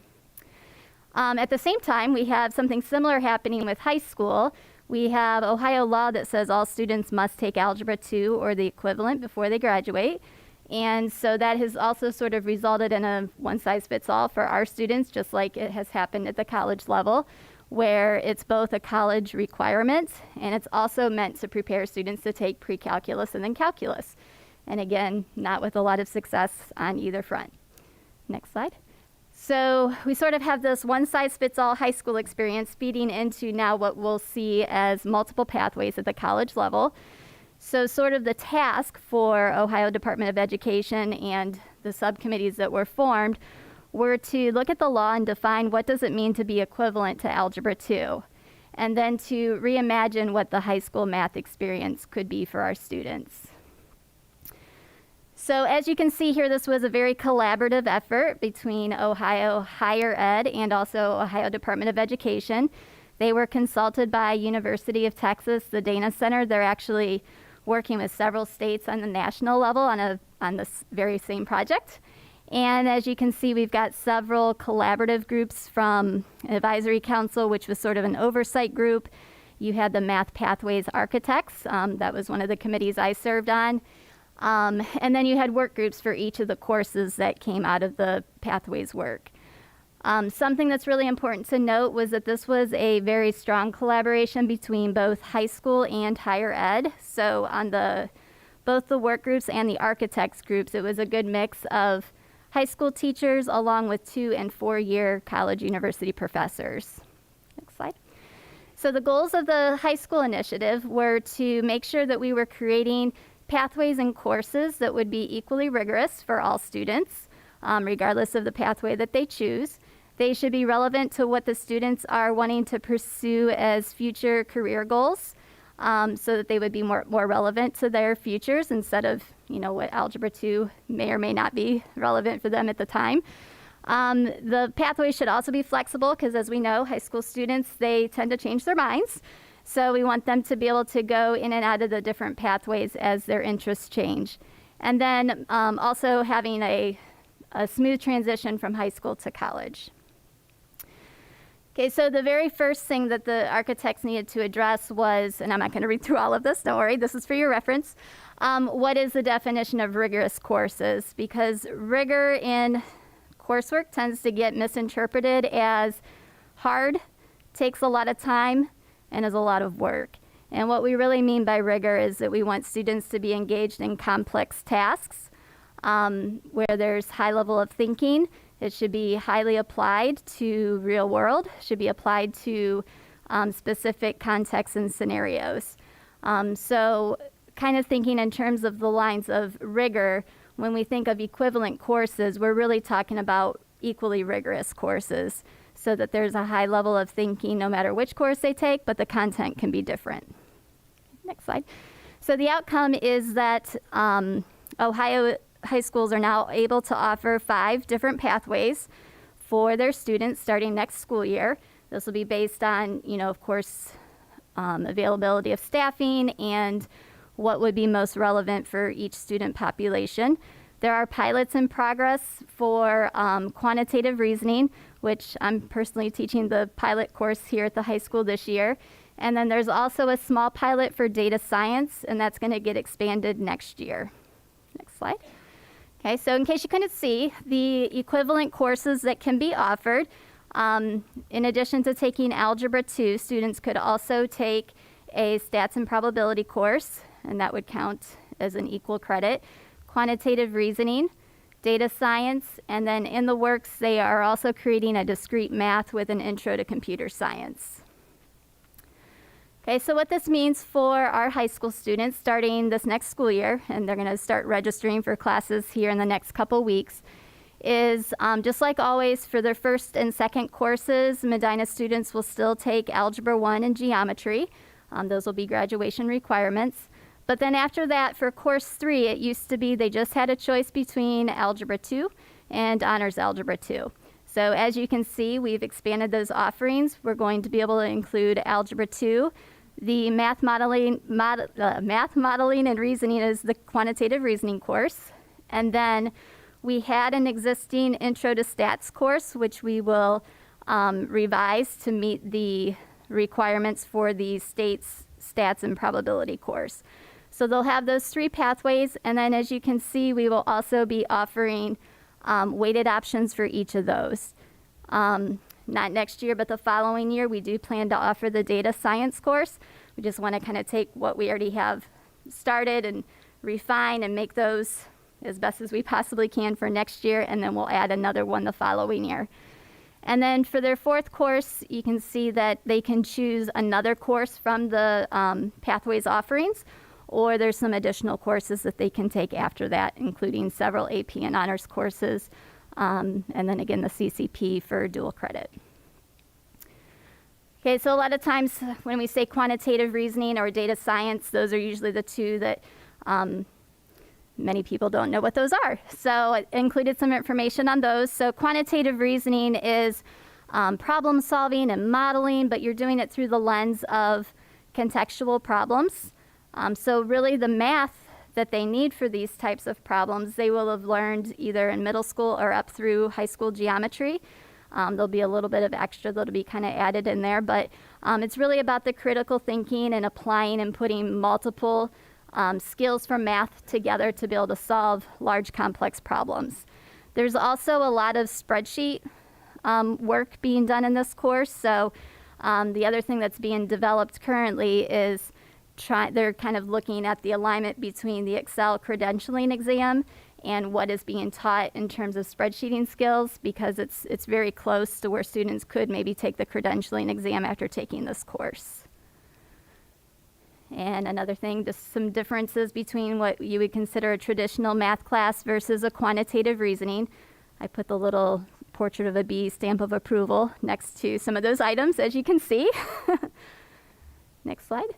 At the same time, we have something similar happening with high school. We have Ohio law that says all students must take Algebra 2 or the equivalent before they graduate. And so that has also sort of resulted in a one-size-fits-all for our students, just like it has happened at the college level, where it's both a college requirement and it's also meant to prepare students to take pre-calculus and then calculus. And again, not with a lot of success on either front. Next slide. So we sort of have this one-size-fits-all high school experience feeding into now what we'll see as multiple pathways at the college level. So sort of the task for Ohio Department of Education and the subcommittees that were formed were to look at the law and define what does it mean to be equivalent to Algebra 2, and then to reimagine what the high school math experience could be for our students. So as you can see here, this was a very collaborative effort between Ohio Higher Ed and also Ohio Department of Education. They were consulted by University of Texas, the Dana Center. They're actually working with several states on the national level on this very same project. And as you can see, we've got several collaborative groups from Advisory Council, which was sort of an oversight group. You had the Math Pathways Architects. That was one of the committees I served on. And then you had work groups for each of the courses that came out of the Pathways work. Something that's really important to note was that this was a very strong collaboration between both high school and higher ed. So on both the work groups and the architects groups, it was a good mix of high school teachers along with 2- and 4-year college university professors. Next slide. So the goals of the high school initiative were to make sure that we were creating pathways and courses that would be equally rigorous for all students, regardless of the pathway that they choose. They should be relevant to what the students are wanting to pursue as future career goals, so that they would be more relevant to their futures instead of, what Algebra 2 may or may not be relevant for them at the time. The pathways should also be flexible because, as we know, high school students, they tend to change their minds. So we want them to be able to go in and out of the different pathways as their interests change. And then also having a smooth transition from high school to college. Okay, so the very first thing that the architects needed to address was, and I'm not going to read through all of this, don't worry, this is for your reference, what is the definition of rigorous courses? Because rigor in coursework tends to get misinterpreted as hard, takes a lot of time, and is a lot of work. And what we really mean by rigor is that we want students to be engaged in complex tasks where there's high level of thinking. It should be highly applied to real world, should be applied to specific contexts and scenarios. So kind of thinking in terms of the lines of rigor, when we think of equivalent courses, we're really talking about equally rigorous courses, so that there's a high level of thinking no matter which course they take, but the content can be different. Next slide. So the outcome is that Ohio high schools are now able to offer 5 different pathways for their students starting next school year. This will be based on, of course, availability of staffing and what would be most relevant for each student population. There are pilots in progress for quantitative reasoning, which I'm personally teaching the pilot course here at the high school this year. And then there's also a small pilot for data science, and that's going to get expanded next year. Next slide. Okay, so in case you couldn't see, the equivalent courses that can be offered, in addition to taking Algebra 2, students could also take a stats and probability course, and that would count as an equal credit, quantitative reasoning, data science, and then in the works, they are also creating a discrete math with an intro to computer science. Okay, so what this means for our high school students starting this next school year, and they're going to start registering for classes here in the next couple weeks, is just like always for their first and second courses, Medina students will still take Algebra 1 and Geometry. Those will be graduation requirements. But then after that, for course 3, it used to be they just had a choice between Algebra 2 and Honors Algebra 2. So as you can see, we've expanded those offerings. We're going to be able to include Algebra 2. The math modeling and reasoning is the quantitative reasoning course. And then we had an existing Intro to Stats course, which we will revise to meet the requirements for the state's stats and probability course. So they'll have those 3 pathways, and then as you can see, we will also be offering weighted options for each of those. Not next year, but the following year, we do plan to offer the data science course. We just want to kind of take what we already have started and refine and make those as best as we possibly can for next year, and then we'll add another one the following year. And then for their 4th course, you can see that they can choose another course from the Pathways offerings, or there's some additional courses that they can take after that, including several AP and honors courses, and then again the CCP for dual credit. Okay, so a lot of times when we say quantitative reasoning or data science, those are usually the 2 that many people don't know what those are. So I included some information on those. So quantitative reasoning is problem solving and modeling, but you're doing it through the lens of contextual problems. So really the math that they need for these types of problems, they will have learned either in middle school or up through high school geometry. There'll be a little bit of extra that'll be kind of added in there, but it's really about the critical thinking and applying and putting multiple skills from math together to be able to solve large complex problems. There's also a lot of spreadsheet work being done in this course. So the other thing that's being developed currently is they're kind of looking at the alignment between the Excel credentialing exam and what is being taught in terms of spreadsheeting skills, because it's very close to where students could maybe take the credentialing exam after taking this course. And another thing, just some differences between what you would consider a traditional math class versus a quantitative reasoning. I put the little portrait of a bee stamp of approval next to some of those items, as you can see. Next slide.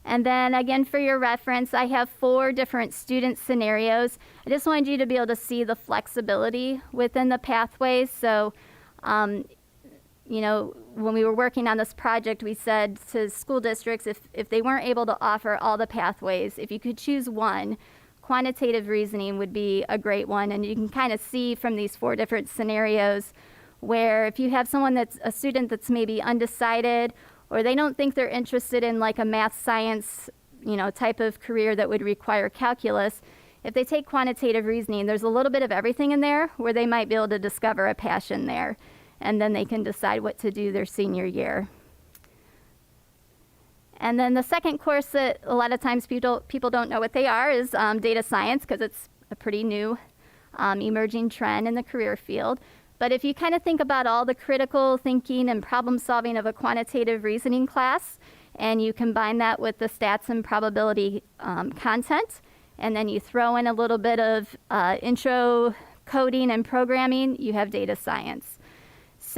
And then again, for your reference, I have 4 different student scenarios. I just wanted you to be able to see the flexibility within the pathways. So, you know, when we were working on this project, we said to school districts, if they weren't able to offer all the pathways, if you could choose one, quantitative reasoning would be a great one. And you can kind of see from these 4 different scenarios where if you have someone that's a student that's maybe undecided, or they don't think they're interested in like a math science, you know, type of career that would require calculus, if they take quantitative reasoning, there's a little bit of everything in there where they might be able to discover a passion there, and then they can decide what to do their senior year. And then the second course that a lot of times people don't know what they are is data science, because it's a pretty new emerging trend in the career field. But if you kind of think about all the critical thinking and problem solving of a quantitative reasoning class, and you combine that with the stats and probability content, and then you throw in a little bit of intro coding and programming, you have data science.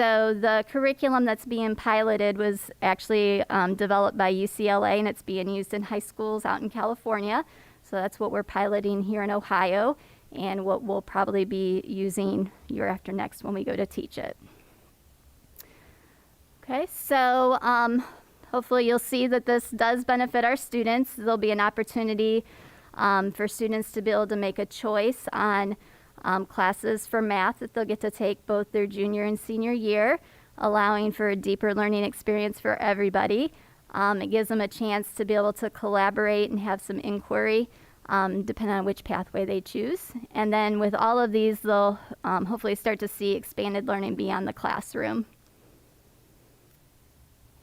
So the curriculum that's being piloted was actually developed by UCLA, and it's being used in high schools out in California. So that's what we're piloting here in Ohio, and what we'll probably be using year after next when we go to teach it. Okay, so hopefully you'll see that this does benefit our students. There'll be an opportunity for students to be able to make a choice on classes for math that they'll get to take both their junior and senior year, allowing for a deeper learning experience for everybody. It gives them a chance to be able to collaborate and have some inquiry, depending on which pathway they choose. And then with all of these, they'll hopefully start to see expanded learning beyond the classroom.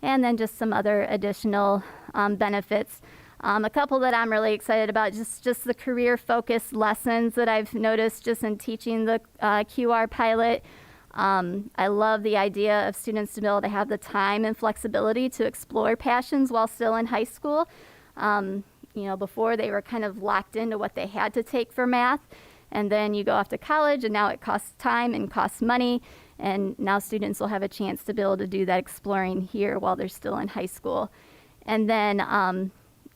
And then just some other additional benefits. A couple that I'm really excited about, just the career-focused lessons that I've noticed just in teaching the QR pilot. I love the idea of students to be able to have the time and flexibility to explore passions while still in high school. You know, before they were kind of locked into what they had to take for math, and then you go off to college and now it costs time and costs money, and now students will have a chance to be able to do that exploring here while they're still in high school. And then,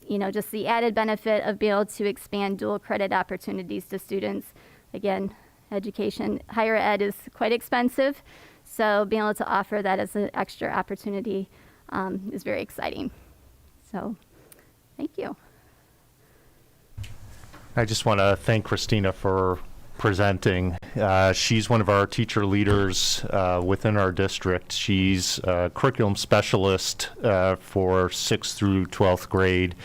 you know, just the added benefit of being able to expand dual credit opportunities to students. Again, education, higher ed is quite expensive, so being able to offer that as an extra opportunity is very exciting. So, thank you. I just want to thank Christina for presenting. She's one of our teacher leaders within our district. She's a curriculum specialist for 6th through 12th grade,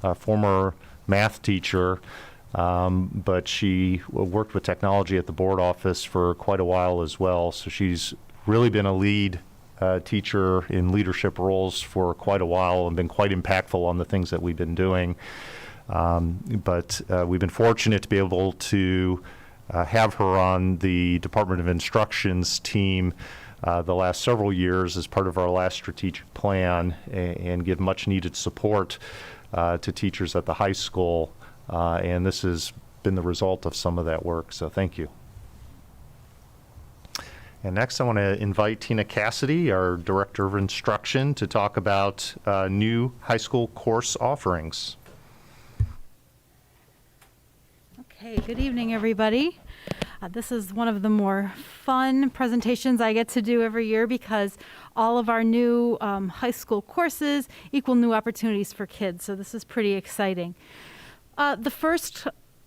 a former math teacher, but she worked with technology at the board office for quite a while as well. So she's really been a lead teacher in leadership roles for quite a while and been quite impactful on the things that we've been doing. But we've been fortunate to be able to have her on the Department of Instruction's team the last several years as part of our last strategic plan, and give much needed support to teachers at the high school. And this has been the result of some of that work, so thank you. And next I want to invite Tina Cassidy, our Director of Instruction, to talk about new high school course offerings. Okay, good evening, everybody. This is one of the more fun presentations I get to do every year because all of our new high school courses equal new opportunities for kids, so this is pretty exciting.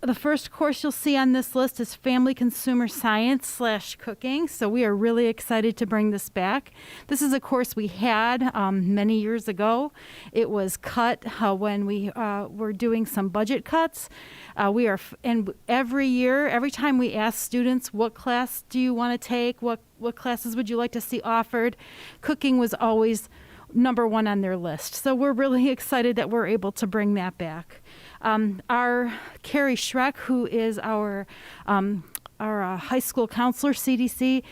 The first course you'll see on this list is Family Consumer Science / Cooking, so we are really excited to bring this back. This is a course we had many years ago. It was cut when we were doing some budget cuts. And every year, every time we ask students, what class do you want to take? What classes would you like to see offered? Cooking was always number one on their list. So we're really excited that we're able to bring that back. Our Carrie Schreck, who is our high school counselor, CDC,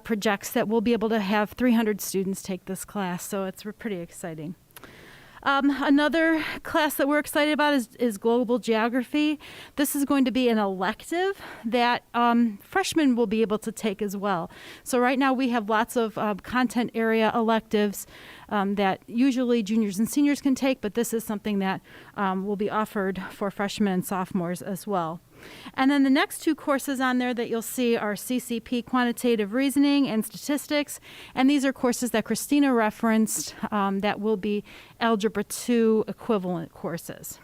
projects that we'll be able to have 300 students take this class, so it's pretty exciting. Another class that we're excited about is Global Geography. This is going to be an elective that freshmen will be able to take as well. So right now we have lots of content area electives that usually juniors and seniors can take, but this is something that will be offered for freshmen and sophomores as well. And then the next two courses on there that you'll see are CCP, Quantitative Reasoning, and Statistics. And these are courses that Christina referenced that will be Algebra 2 equivalent courses.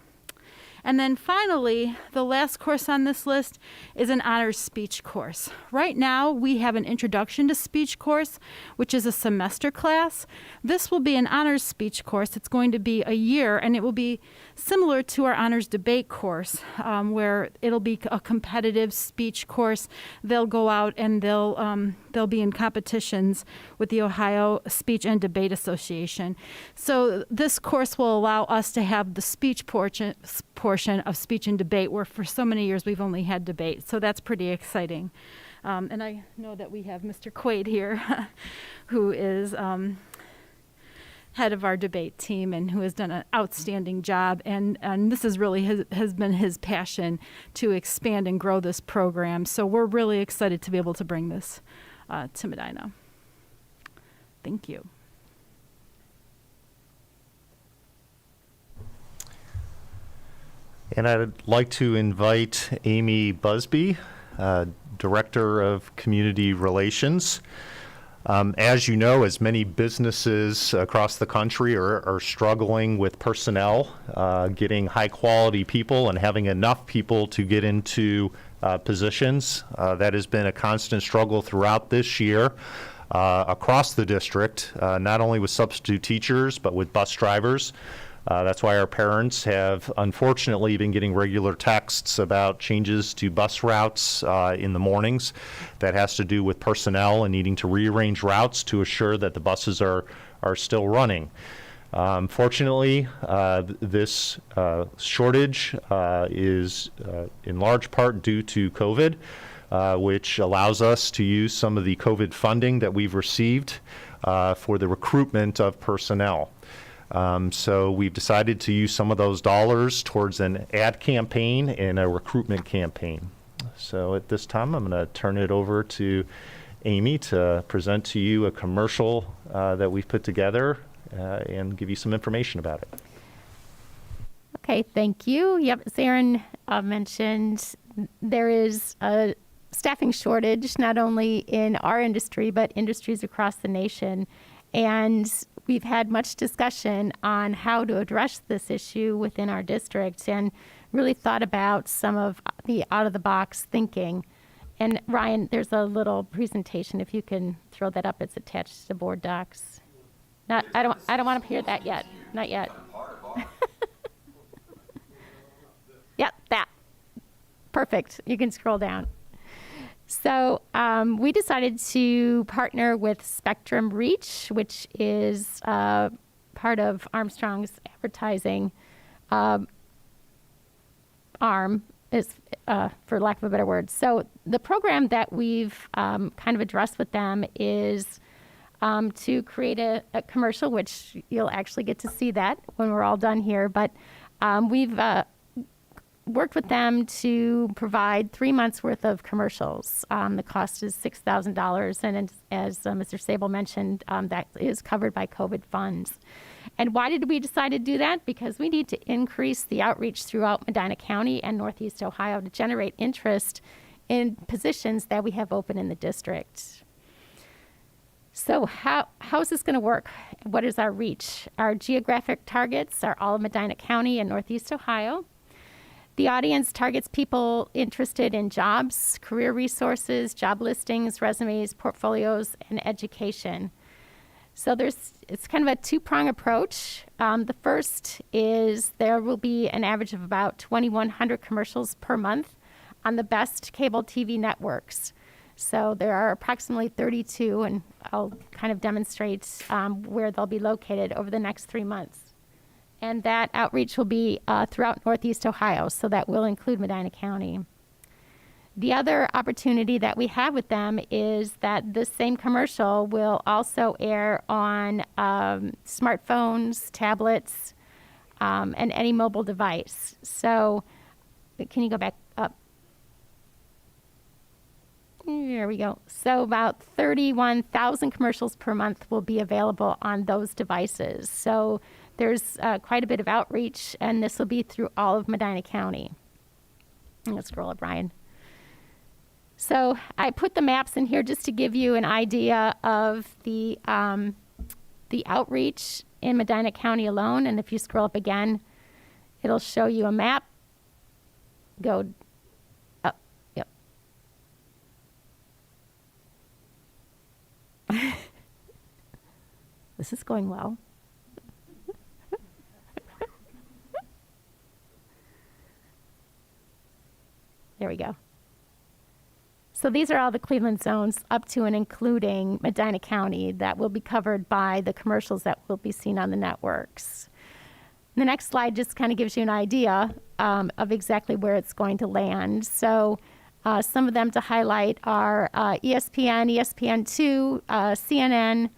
And then finally, the last course on this list is an honors speech course. Right now, we have an Introduction to Speech course, which is a semester class. This will be an honors speech course. It's going to be a year, and it will be similar to our honors debate course, where it'll be a competitive speech course. They'll go out and they'll be in competitions with the Ohio Speech and Debate Association. So this course will allow us to have the speech portion of speech and debate, where for so many years we've only had debate. So that's pretty exciting. And I know that we have Mr. Quaid here, who is head of our debate team and who has done an outstanding job. And this is really has been his passion to expand and grow this program. So we're really excited to be able to bring this to Medina. Thank you. And I'd like to invite Amy Busby, Director of Community Relations. As you know, as many businesses across the country are struggling with personnel, getting high-quality people and having enough people to get into positions. That has been a constant struggle throughout this year across the district, not only with substitute teachers, but with bus drivers. That's why our parents have unfortunately been getting regular texts about changes to bus routes in the mornings. That has to do with personnel and needing to rearrange routes to assure that the buses are still running. Fortunately, this shortage is in large part due to COVID, which allows us to use some of the COVID funding that we've received for the recruitment of personnel. So we've decided to use some of those dollars towards an ad campaign and a recruitment campaign. So at this time, I'm going to turn it over to Amy to present to you a commercial that we've put together and give you some information about it. Okay, thank you. Yep, as Aaron mentioned, there is a staffing shortage, not only in our industry, but industries across the nation. And we've had much discussion on how to address this issue within our district and really thought about some of the out-of-the-box thinking. And Ryan, there's a little presentation, if you can throw that up. It's attached to board docs. I don't want to hear that yet. Not yet. Yep, that. Perfect. You can scroll down. So we decided to partner with Spectrum Reach, which is part of Armstrong's advertising arm, is for lack of a better word. So the program that we've kind of addressed with them is to create a commercial, which you'll actually get to see that when we're all done here. But we've worked with them to provide 3 months worth of commercials. The cost is $6,000, and as Mr. Sable mentioned, that is covered by COVID funds. And why did we decide to do that? Because we need to increase the outreach throughout Medina County and Northeast Ohio to generate interest in positions that we have open in the district. So how is this going to work? What is our reach? Our geographic targets are all of Medina County and Northeast Ohio. The audience targets people interested in jobs, career resources, job listings, resumes, portfolios, and education. So it's kind of a two-prong approach. The first is there will be an average of about 2,100 commercials per month on the best cable TV networks. So there are approximately 32, and I'll kind of demonstrate where they'll be located over the next 3 months. And that outreach will be throughout Northeast Ohio, so that will include Medina County. The other opportunity that we have with them is that this same commercial will also air on smartphones, tablets, and any mobile device. So can you go back up? There we go. So about 31,000 commercials per month will be available on those devices. So there's quite a bit of outreach, and this will be through all of Medina County. Let's scroll up, Ryan. So I put the maps in here just to give you an idea of the outreach in Medina County alone. And if you scroll up again, it'll show you a map. Go up. Yep. This is going well. There we go. So these are all the Cleveland zones up to and including Medina County that will be covered by the commercials that will be seen on the networks. The next slide just kind of gives you an idea of exactly where it's going to land. So some of them to highlight are ESPN, ESPN2, CNN,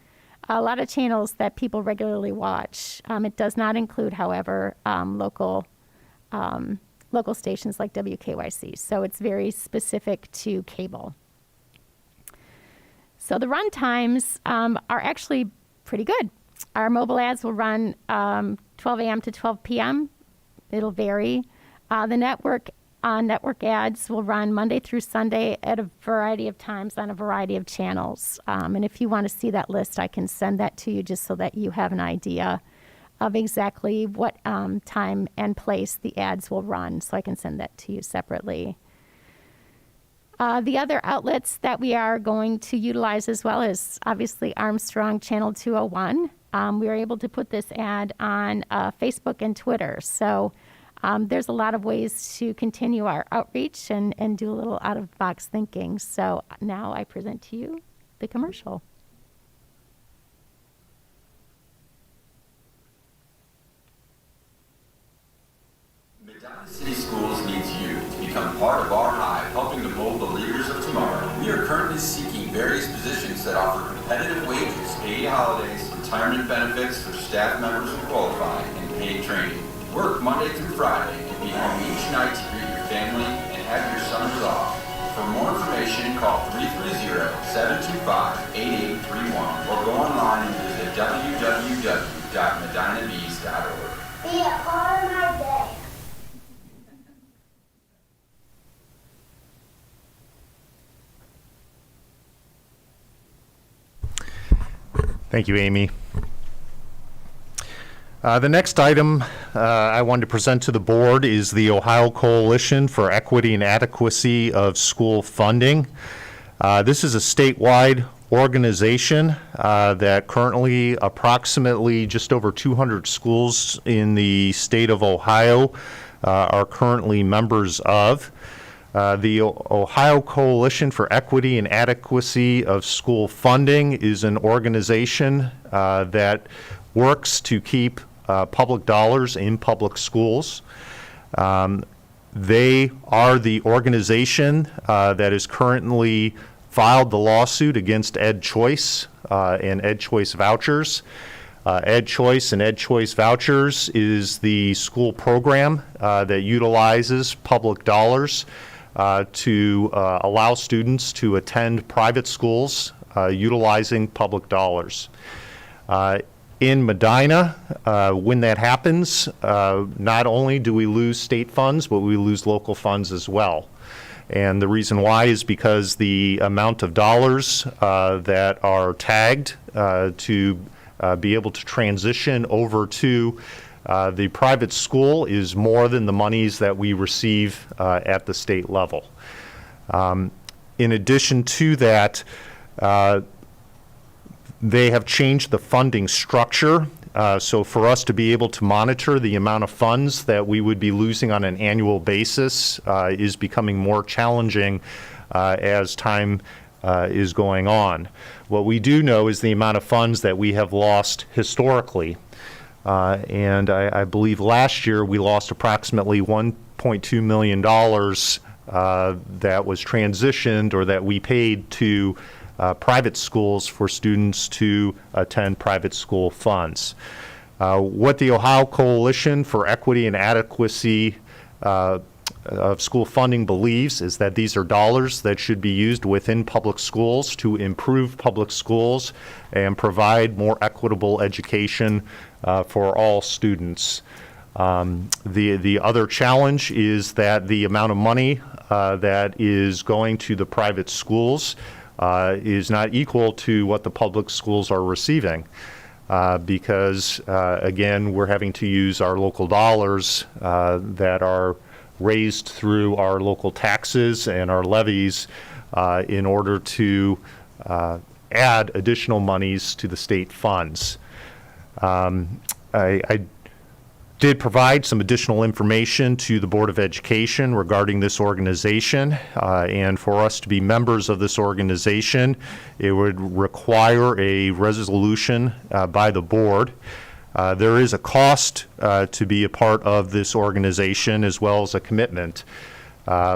a lot of channels that people regularly watch. It does not include, however, local stations like WKYC. So it's very specific to cable. So the run times are actually pretty good. Our mobile ads will run 12 a.m. to 12 p.m. It'll vary. The network ads will run Monday through Sunday at a variety of times on a variety of channels. And if you want to see that list, I can send that to you just so that you have an idea of exactly what time and place the ads will run. So I can send that to you separately. The other outlets that we are going to utilize as well is obviously Armstrong Channel 201. We were able to put this ad on Facebook and Twitter. So there's a lot of ways to continue our outreach and do a little out-of-the-box thinking. So now I present to you the commercial. Medina City Schools needs you to become part of our hive, helping to mold the leaders of tomorrow. We are currently seeking various positions that offer competitive wages, paid holidays, retirement benefits for staff members who qualify, and paid training. Work Monday through Friday and be home each night to greet your family and have your summers off. For more information, call 330-725-8831 or go online and visit www.medinabees.org. Be a part of my day. Thank you, Amy. The next item I wanted to present to the board is the Ohio Coalition for Equity and Adequacy of School Funding. This is a statewide organization that currently approximately just over 200 schools in the state of Ohio are currently members of. The Ohio Coalition for Equity and Adequacy of School Funding is an organization that works to keep public dollars in public schools. They are the organization that is currently filed the lawsuit against Ed Choice and Ed Choice vouchers. Ed Choice and Ed Choice vouchers is the school program that utilizes public dollars to allow students to attend private schools utilizing public dollars. In Medina, when that happens, not only do we lose state funds, but we lose local funds as well. And the reason why is because the amount of dollars that are tagged to be able to transition over to the private school is more than the monies that we receive at the state level. In addition to that, they have changed the funding structure. So for us to be able to monitor the amount of funds that we would be losing on an annual basis is becoming more challenging as time is going on. What we do know is the amount of funds that we have lost historically. And I believe last year we lost approximately $1.2 million that was transitioned or that we paid to private schools for students to attend private school funds. What the Ohio Coalition for Equity and Adequacy of School Funding believes is that these are dollars that should be used within public schools to improve public schools and provide more equitable education for all students. The other challenge is that the amount of money that is going to the private schools is not equal to what the public schools are receiving because, again, we're having to use our local dollars that are raised through our local taxes and our levies in order to add additional monies to the state funds. I did provide some additional information to the Board of Education regarding this organization, and for us to be members of this organization, it would require a resolution by the board. There is a cost to be a part of this organization as well as a commitment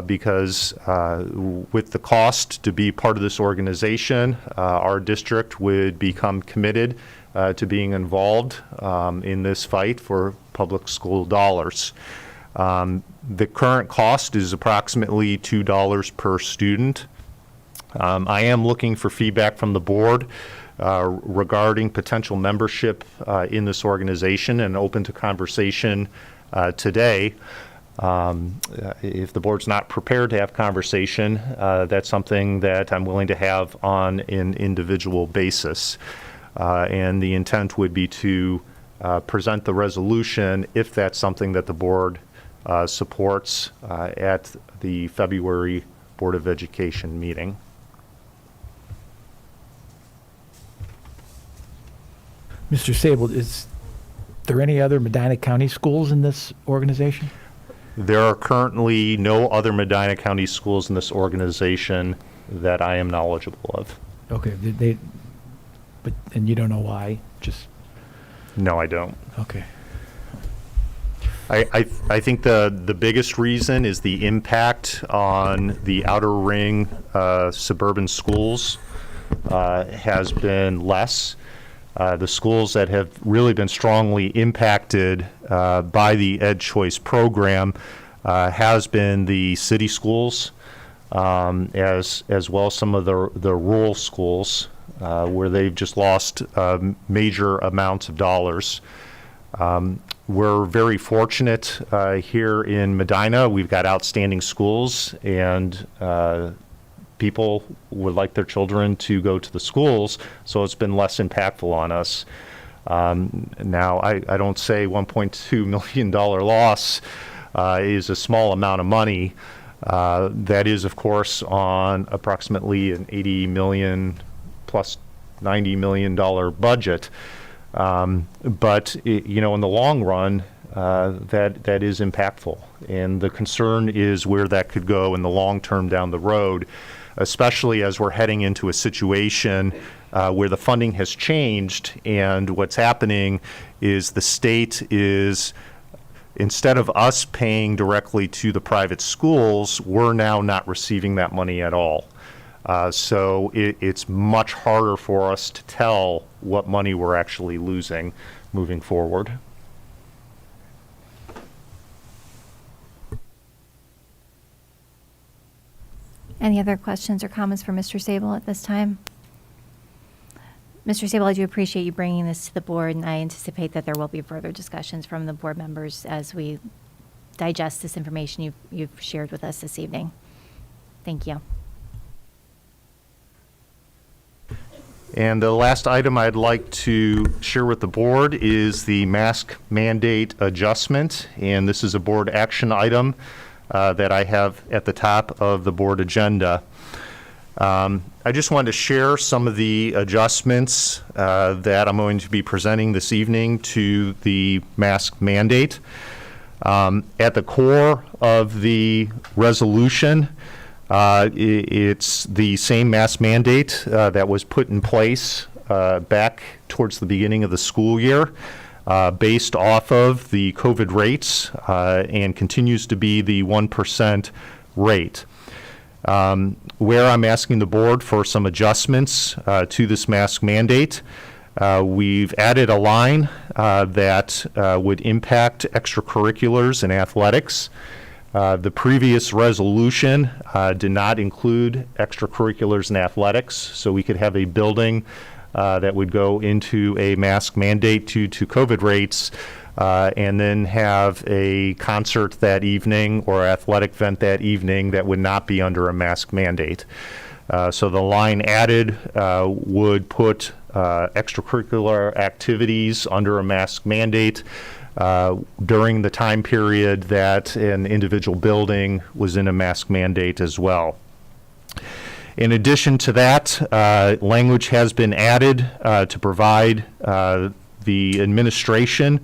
because with the cost to be part of this organization, our district would become committed to being involved in this fight for public school dollars. The current cost is approximately $2 per student. I am looking for feedback from the board regarding potential membership in this organization and open to conversation today. If the board's not prepared to have conversation, that's something that I'm willing to have on an individual basis. And the intent would be to present the resolution if that's something that the board supports at the February Board of Education meeting. Mr. Sable, is there any other Medina County schools in this organization? There are currently no other Medina County schools in this organization that I am knowledgeable of. Okay, and you don't know why? Just No, I don't. okay. I think the biggest reason is the impact on the outer ring suburban schools has been less. The schools that have really been strongly impacted by the Ed Choice program has been the city schools, as well as some of the rural schools where they've just lost major amounts of dollars. We're very fortunate here in Medina. We've got outstanding schools, and people would like their children to go to the schools, so it's been less impactful on us. Now, I don't say $1.2 million loss is a small amount of money. That is, of course, on approximately an $80 million plus $90 million budget. But in the long run, that is impactful. And the concern is where that could go in the long term down the road, especially as we're heading into a situation where the funding has changed, and what's happening is the state is, instead of us paying directly to the private schools, we're now not receiving that money at all. So it's much harder for us to tell what money we're actually losing moving forward. Any other questions or comments for Mr. Sable at this time? Mr. Sable, I do appreciate you bringing this to the board, and I anticipate that there will be further discussions from the board members as we digest this information you've shared with us this evening. Thank you. And the last item I'd like to share with the board is the mask mandate adjustment. And this is a board action item that I have at the top of the board agenda. I just wanted to share some of the adjustments that I'm going to be presenting this evening to the mask mandate. At the core of the resolution, it's the same mask mandate that was put in place back towards the beginning of the school year, based off of the COVID rates, and continues to be the 1% rate. Where I'm asking the board for some adjustments to this mask mandate, we've added a line that would impact extracurriculars and athletics. The previous resolution did not include extracurriculars and athletics, so we could have a building that would go into a mask mandate due to COVID rates, and then have a concert that evening or athletic event that evening that would not be under a mask mandate. So the line added would put extracurricular activities under a mask mandate during the time period that an individual building was in a mask mandate as well. In addition to that, language has been added to provide the administration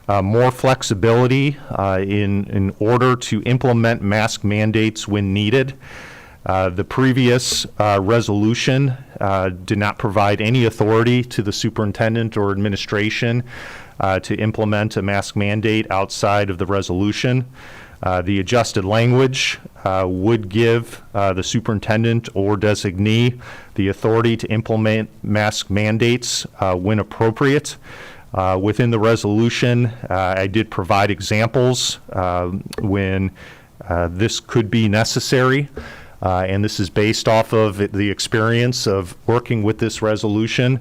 more flexibility in order to implement mask mandates when needed. The previous resolution did not provide any authority to the superintendent or administration to implement a mask mandate outside of the resolution. The adjusted language would give the superintendent or designee the authority to implement mask mandates when appropriate. Within the resolution, I did provide examples when this could be necessary. And this is based off of the experience of working with this resolution,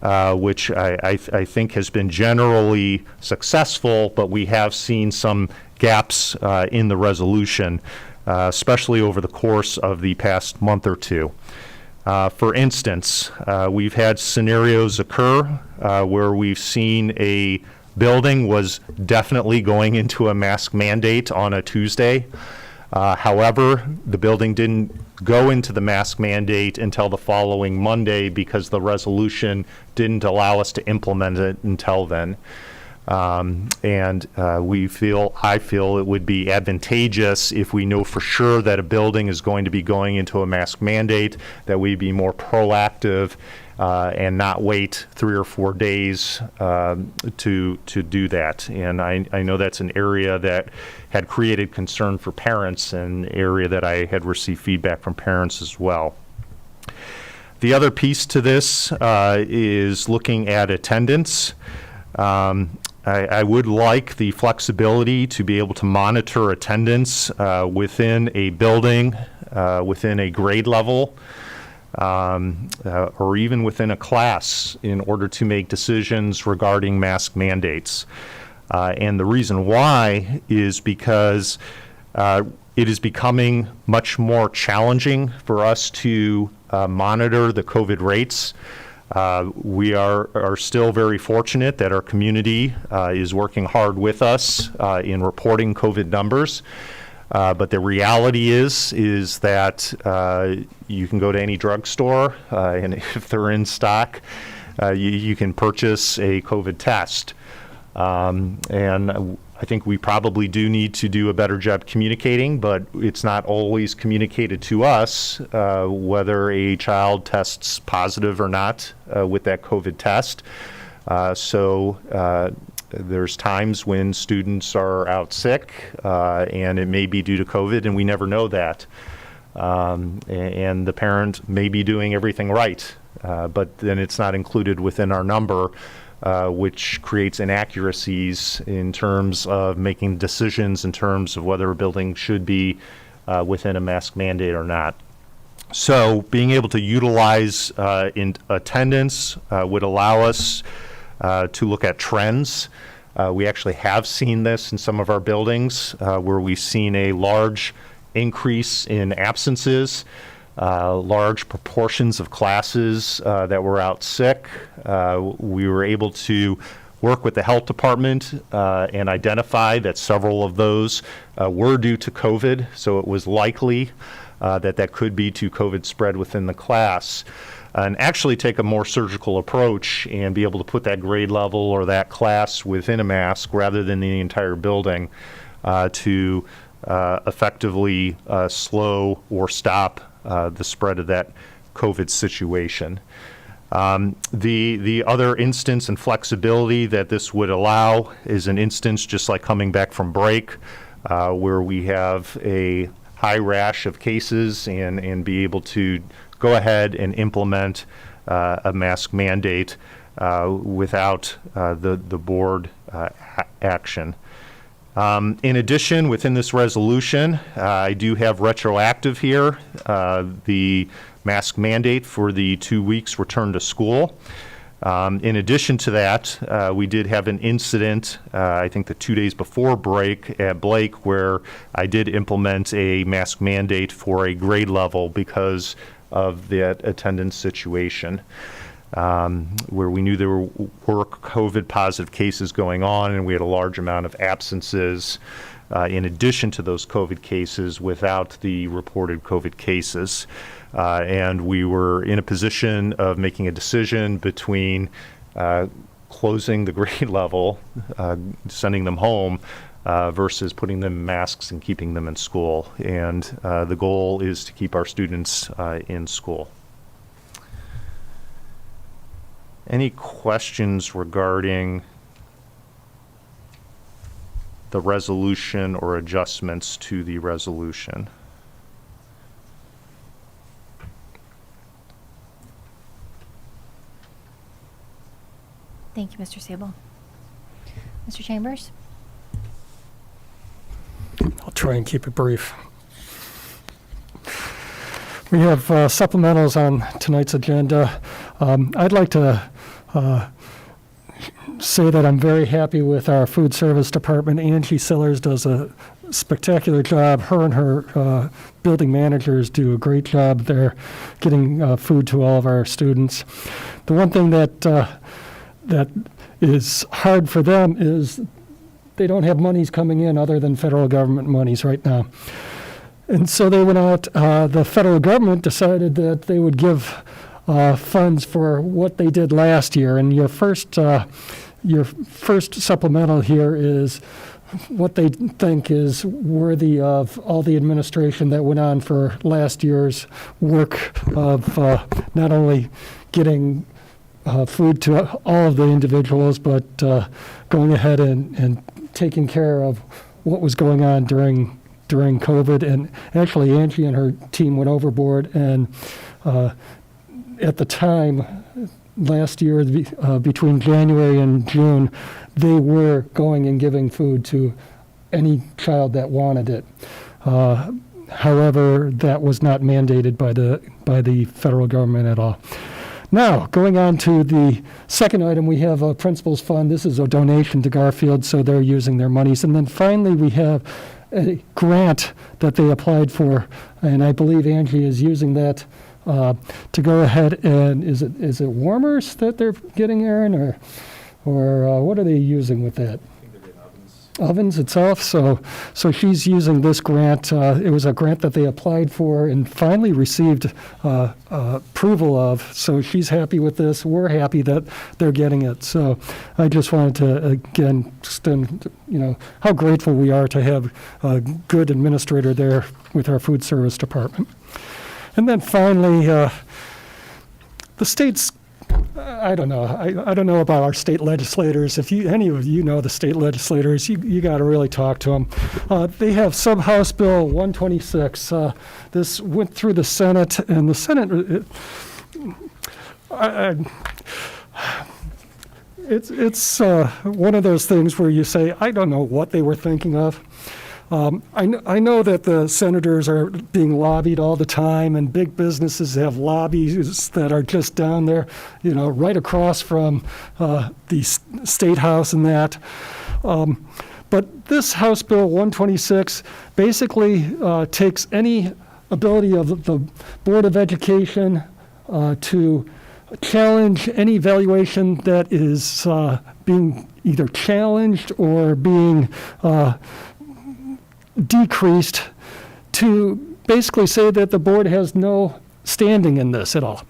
which I think has been generally successful, but we have seen some gaps in the resolution, especially over the course of the past month or two. For instance, we've had scenarios occur where we've seen a building was definitely going into a mask mandate on a Tuesday. However, the building didn't go into the mask mandate until the following Monday because the resolution didn't allow us to implement it until then. I feel it would be advantageous if we know for sure that a building is going to be going into a mask mandate, that we be more proactive and not wait 3 or 4 days to do that. And I know that's an area that had created concern for parents, and an area that I had received feedback from parents as well. The other piece to this is looking at attendance. I would like the flexibility to be able to monitor attendance within a building, within a grade level, or even within a class in order to make decisions regarding mask mandates. And the reason why is because it is becoming much more challenging for us to monitor the COVID rates. We are still very fortunate that our community is working hard with us in reporting COVID numbers. But the reality is that you can go to any drugstore, and if they're in stock, you can purchase a COVID test. And I think we probably do need to do a better job communicating, but it's not always communicated to us whether a child tests positive or not with that COVID test. So there's times when students are out sick, and it may be due to COVID, and we never know that. And the parent may be doing everything right, but then it's not included within our number, which creates inaccuracies in terms of making decisions in terms of whether a building should be within a mask mandate or not. So being able to utilize in attendance would allow us to look at trends. We actually have seen this in some of our buildings where we've seen a large increase in absences, large proportions of classes that were out sick. We were able to work with the health department and identify that several of those were due to COVID, so it was likely that could be to COVID spread within the class. And actually take a more surgical approach and be able to put that grade level or that class within a mask rather than the entire building to effectively slow or stop the spread of that COVID situation. The other instance and flexibility that this would allow is an instance just like coming back from break where we have a high rash of cases and be able to go ahead and implement a mask mandate without the board action. In addition, within this resolution, I do have retroactive here, the mask mandate for the 2 weeks return to school. In addition to that, we did have an incident, I think the 2 days before break at Blake, where I did implement a mask mandate for a grade level because of that attendance situation, where we knew there were COVID positive cases going on and we had a large amount of absences in addition to those COVID cases without the reported COVID cases. And we were in a position of making a decision between closing the grade level, sending them home, versus putting them in masks and keeping them in school. And the goal is to keep our students in school. Any questions regarding the resolution or adjustments to the resolution? Thank you, Mr. Sable. Mr. Chambers? I'll try and keep it brief. We have supplementals on tonight's agenda. I'd like to say that I'm very happy with our food service department. Angie Sillers does a spectacular job. Her and her building managers do a great job there getting food to all of our students. The one thing that is hard for them is they don't have monies coming in other than federal government monies right now. And so they went out, the federal government decided that they would give funds for what they did last year. And your first supplemental here is what they think is worthy of all the administration that went on for last year's work of not only getting food to all of the individuals, but going ahead and taking care of what was going on during COVID. And actually, Angie and her team went overboard, and at the time, last year, between January and June, they were going and giving food to any child that wanted it. However, that was not mandated by the federal government at all. Now, going on to the second item, we have a principal's fund. This is a donation to Garfield, so they're using their monies. And then finally, we have a grant that they applied for, and I believe Angie is using that to go ahead and, is it warmers that they're getting, Aaron, or what are they using with that? Ovens itself. So she's using this grant. It was a grant that they applied for and finally received approval of. So she's happy with this. We're happy that they're getting it. So I just wanted to again extend, how grateful we are to have a good administrator there with our food service department. And then finally, the state's. I don't know. I don't know about our state legislators. If any of you know the state legislators, you got to really talk to them. They have House Bill 126. This went through the Senate, and the Senate. It's one of those things where you say, I don't know what they were thinking of. I know that the senators are being lobbied all the time, and big businesses have lobbies that are just down there, right across from the State House and that. But this House Bill 126 basically takes any ability of the Board of Education to challenge any valuation that is being either challenged or being decreased, to basically say that the board has no standing in this at all.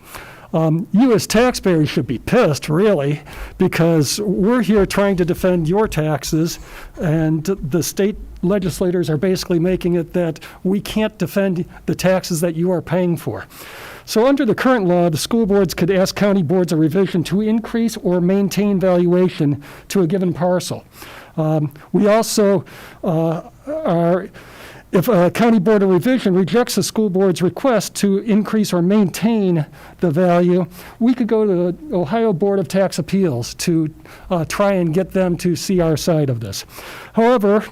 You as taxpayers should be pissed, really, because we're here trying to defend your taxes, and the state legislators are basically making it that we can't defend the taxes that you are paying for. So under the current law, the school boards could ask county boards of revision to increase or maintain valuation to a given parcel. We also if a county board of revision rejects the school board's request to increase or maintain the value, we could go to the Ohio Board of Tax Appeals to try and get them to see our side of this. However,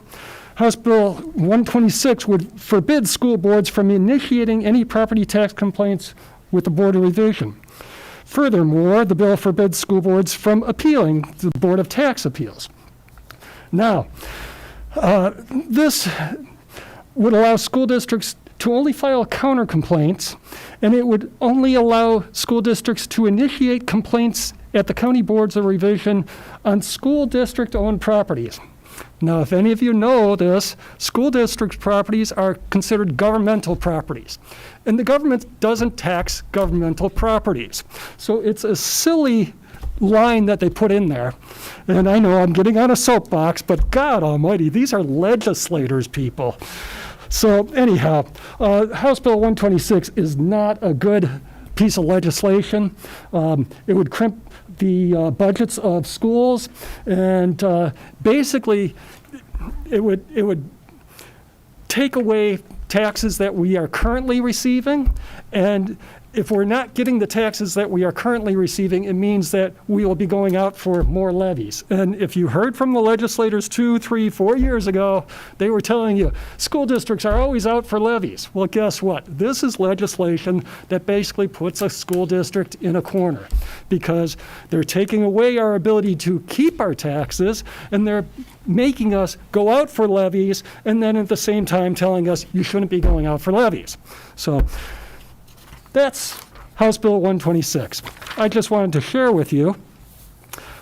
House Bill 126 would forbid school boards from initiating any property tax complaints with the Board of Revision. Furthermore, the bill forbids school boards from appealing to the Board of Tax Appeals. Now, this would allow school districts to only file counter complaints, and it would only allow school districts to initiate complaints at the county boards of revision on school district-owned properties. Now, if any of you know this, school district properties are considered governmental properties, and the government doesn't tax governmental properties. So it's a silly line that they put in there. And I know I'm getting on a soapbox, but God almighty, these are legislators, people. So anyhow, House Bill 126 is not a good piece of legislation. It would crimp the budgets of schools, and basically it would take away taxes that we are currently receiving, and if we're not getting the taxes that we are currently receiving, it means that we will be going out for more levies. And if you heard from the legislators 2, 3, 4 years ago, they were telling you, school districts are always out for levies. Well, guess what? This is legislation that basically puts a school district in a corner because they're taking away our ability to keep our taxes, and they're making us go out for levies, and then at the same time telling us you shouldn't be going out for levies. So that's House Bill 126. I just wanted to share with you,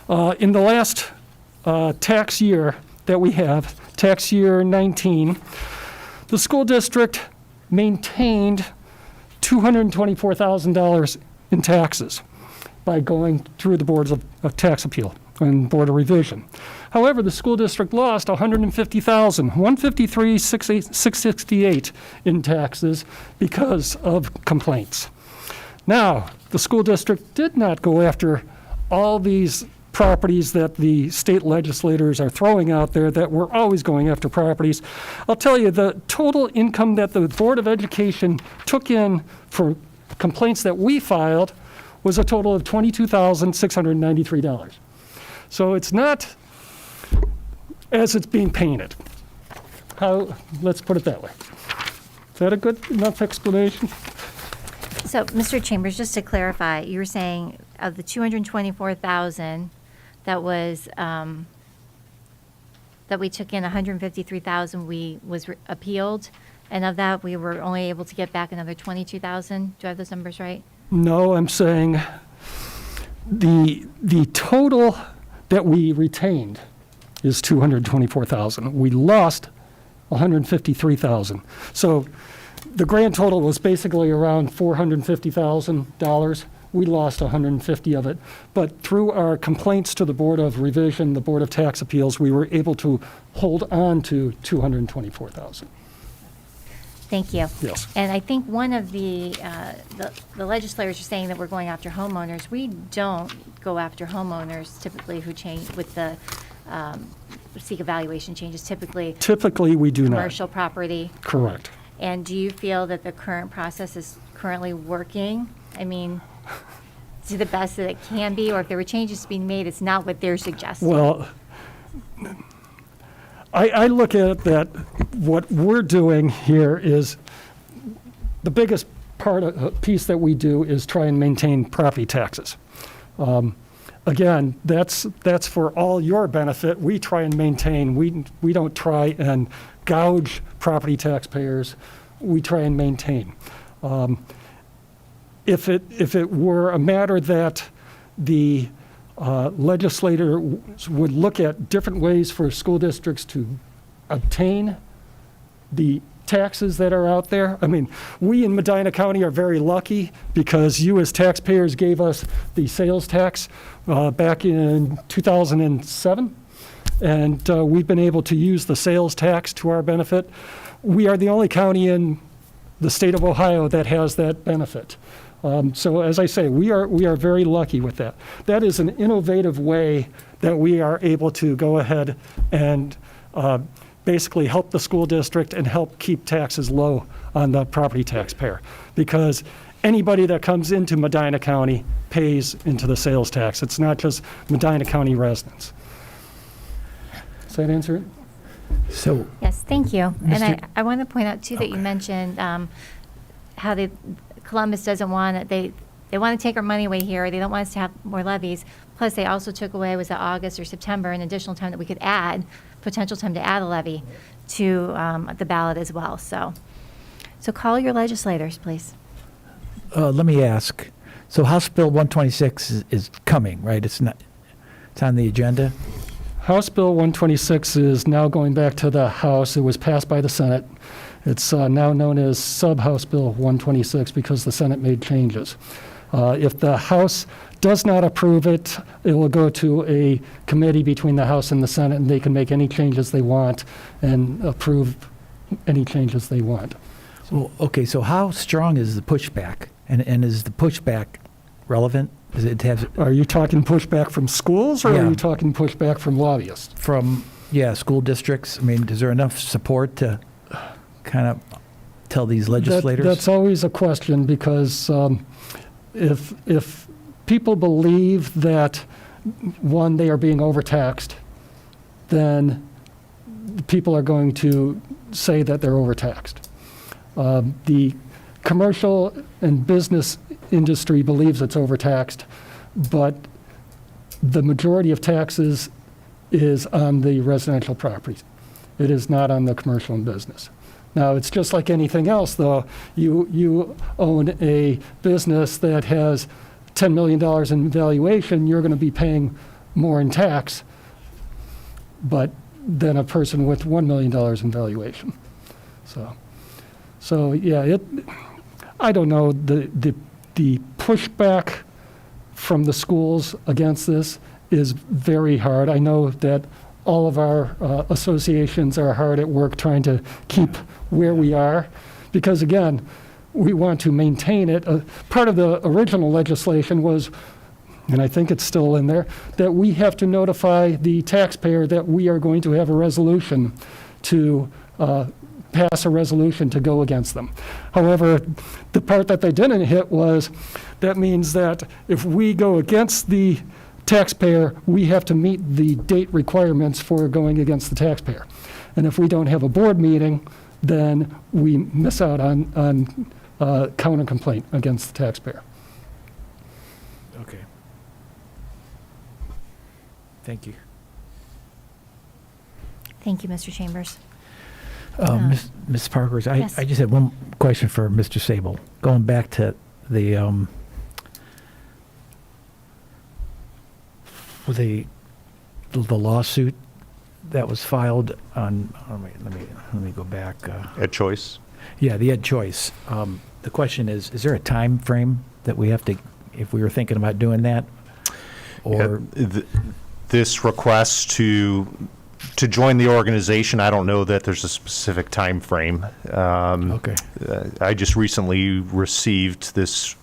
in the last tax year that we have, tax year 19, the school district maintained $224,000 in taxes by going through the boards of tax appeal and board of revision. However, the school district lost $150,000, $153,668 in taxes because of complaints. Now, the school district did not go after all these properties that the state legislators are throwing out there that we're always going after properties. I'll tell you, the total income that the Board of Education took in for complaints that we filed was a total of $22,693. So it's not as it's being painted. Let's put it that way. Is that a good enough explanation? So, Mr. Chambers, just to clarify, you were saying of the 224,000 that was that we took in, 153,000 was appealed, and of that we were only able to get back another 22,000. Do I have those numbers right? No, I'm saying the total that we retained is 224,000. We lost 153,000. So the grand total was basically around $450,000. We lost 150 of it. But through our complaints to the Board of Revision, the Board of Tax Appeals, we were able to hold on to 224,000. Thank you. Yes. And I think one of the legislators are saying that we're going after homeowners. We don't go after homeowners typically who change with the seek evaluation changes. Typically we do not. Commercial property. Correct. And do you feel that the current process is currently working? I mean, to the best that it can be, or if there were changes being made, it's not what they're suggesting. Well, I look at it that what we're doing here is the biggest piece that we do is try and maintain property taxes. Again, that's for all your benefit. We try and maintain. We don't try and gouge property taxpayers. We try and maintain. If it were a matter that the legislators would look at different ways for school districts to obtain the taxes that are out there. I mean, we in Medina County are very lucky because you as taxpayers gave us the sales tax back in 2007, and we've been able to use the sales tax to our benefit. We are the only county in the state of Ohio that has that benefit. So as I say, we are very lucky with that. That is an innovative way that we are able to go ahead and basically help the school district and help keep taxes low on the property taxpayer. Because anybody that comes into Medina County pays into the sales tax. It's not just Medina County residents. Does that answer it? So, Yes, thank you. And Mr. I want to point out, too, that you mentioned how Columbus doesn't want it. They want to take our money away here. They don't want us to have more levies. Plus, they also took away, was it August or September, an additional time that we could add, potential time to add a levy to the ballot as well. So call your legislators, please. let me ask. So House Bill 126 is coming, right? It's on the agenda? House Bill 126 is now going back to the House. It was passed by the Senate. It's now known as Sub-House Bill 126 because the Senate made changes. If the House does not approve it, it will go to a committee between the House and the Senate, and they can make any changes they want and approve any changes they want. Well, okay, so how strong is the pushback? And is the pushback relevant? Does it have... Are you talking pushback from schools, or Yeah. are you talking pushback from lobbyists? From, school districts? I mean, is there enough support to kind of tell these legislators? That's always a question, because if people believe that, one, they are being overtaxed, then people are going to say that they're overtaxed. The commercial and business industry believes it's overtaxed, but the majority of taxes is on the residential properties. It is not on the commercial and business. Now, it's just like anything else, though. You own a business that has $10 million in valuation, you're going to be paying more in tax, but than a person with $1 million in valuation. So yeah, I don't know, the pushback from the schools against this is very hard. I know that all of our associations are hard at work trying to keep where we are, because again, we want to maintain it. Part of the original legislation was, and I think it's still in there, that we have to notify the taxpayer that we are going to have a resolution to pass a resolution to go against them. However, the part that they didn't hit was, that means that if we go against the taxpayer, we have to meet the date requirements for going against the taxpayer. And if we don't have a board meeting, then we miss out on counter complaint against the taxpayer. Okay. Thank you. Thank you, Mr. Chambers. Ms. Parkhurst, Yes. I just had one question for Mr. Sable. Going back to the lawsuit that was filed on, let me go back. Ed Choice? Yeah, the Ed Choice. The question is there a time frame that we have to, if we were thinking about doing that? Or This request to join the organization, I don't know that there's a specific time frame. Okay. I just recently received this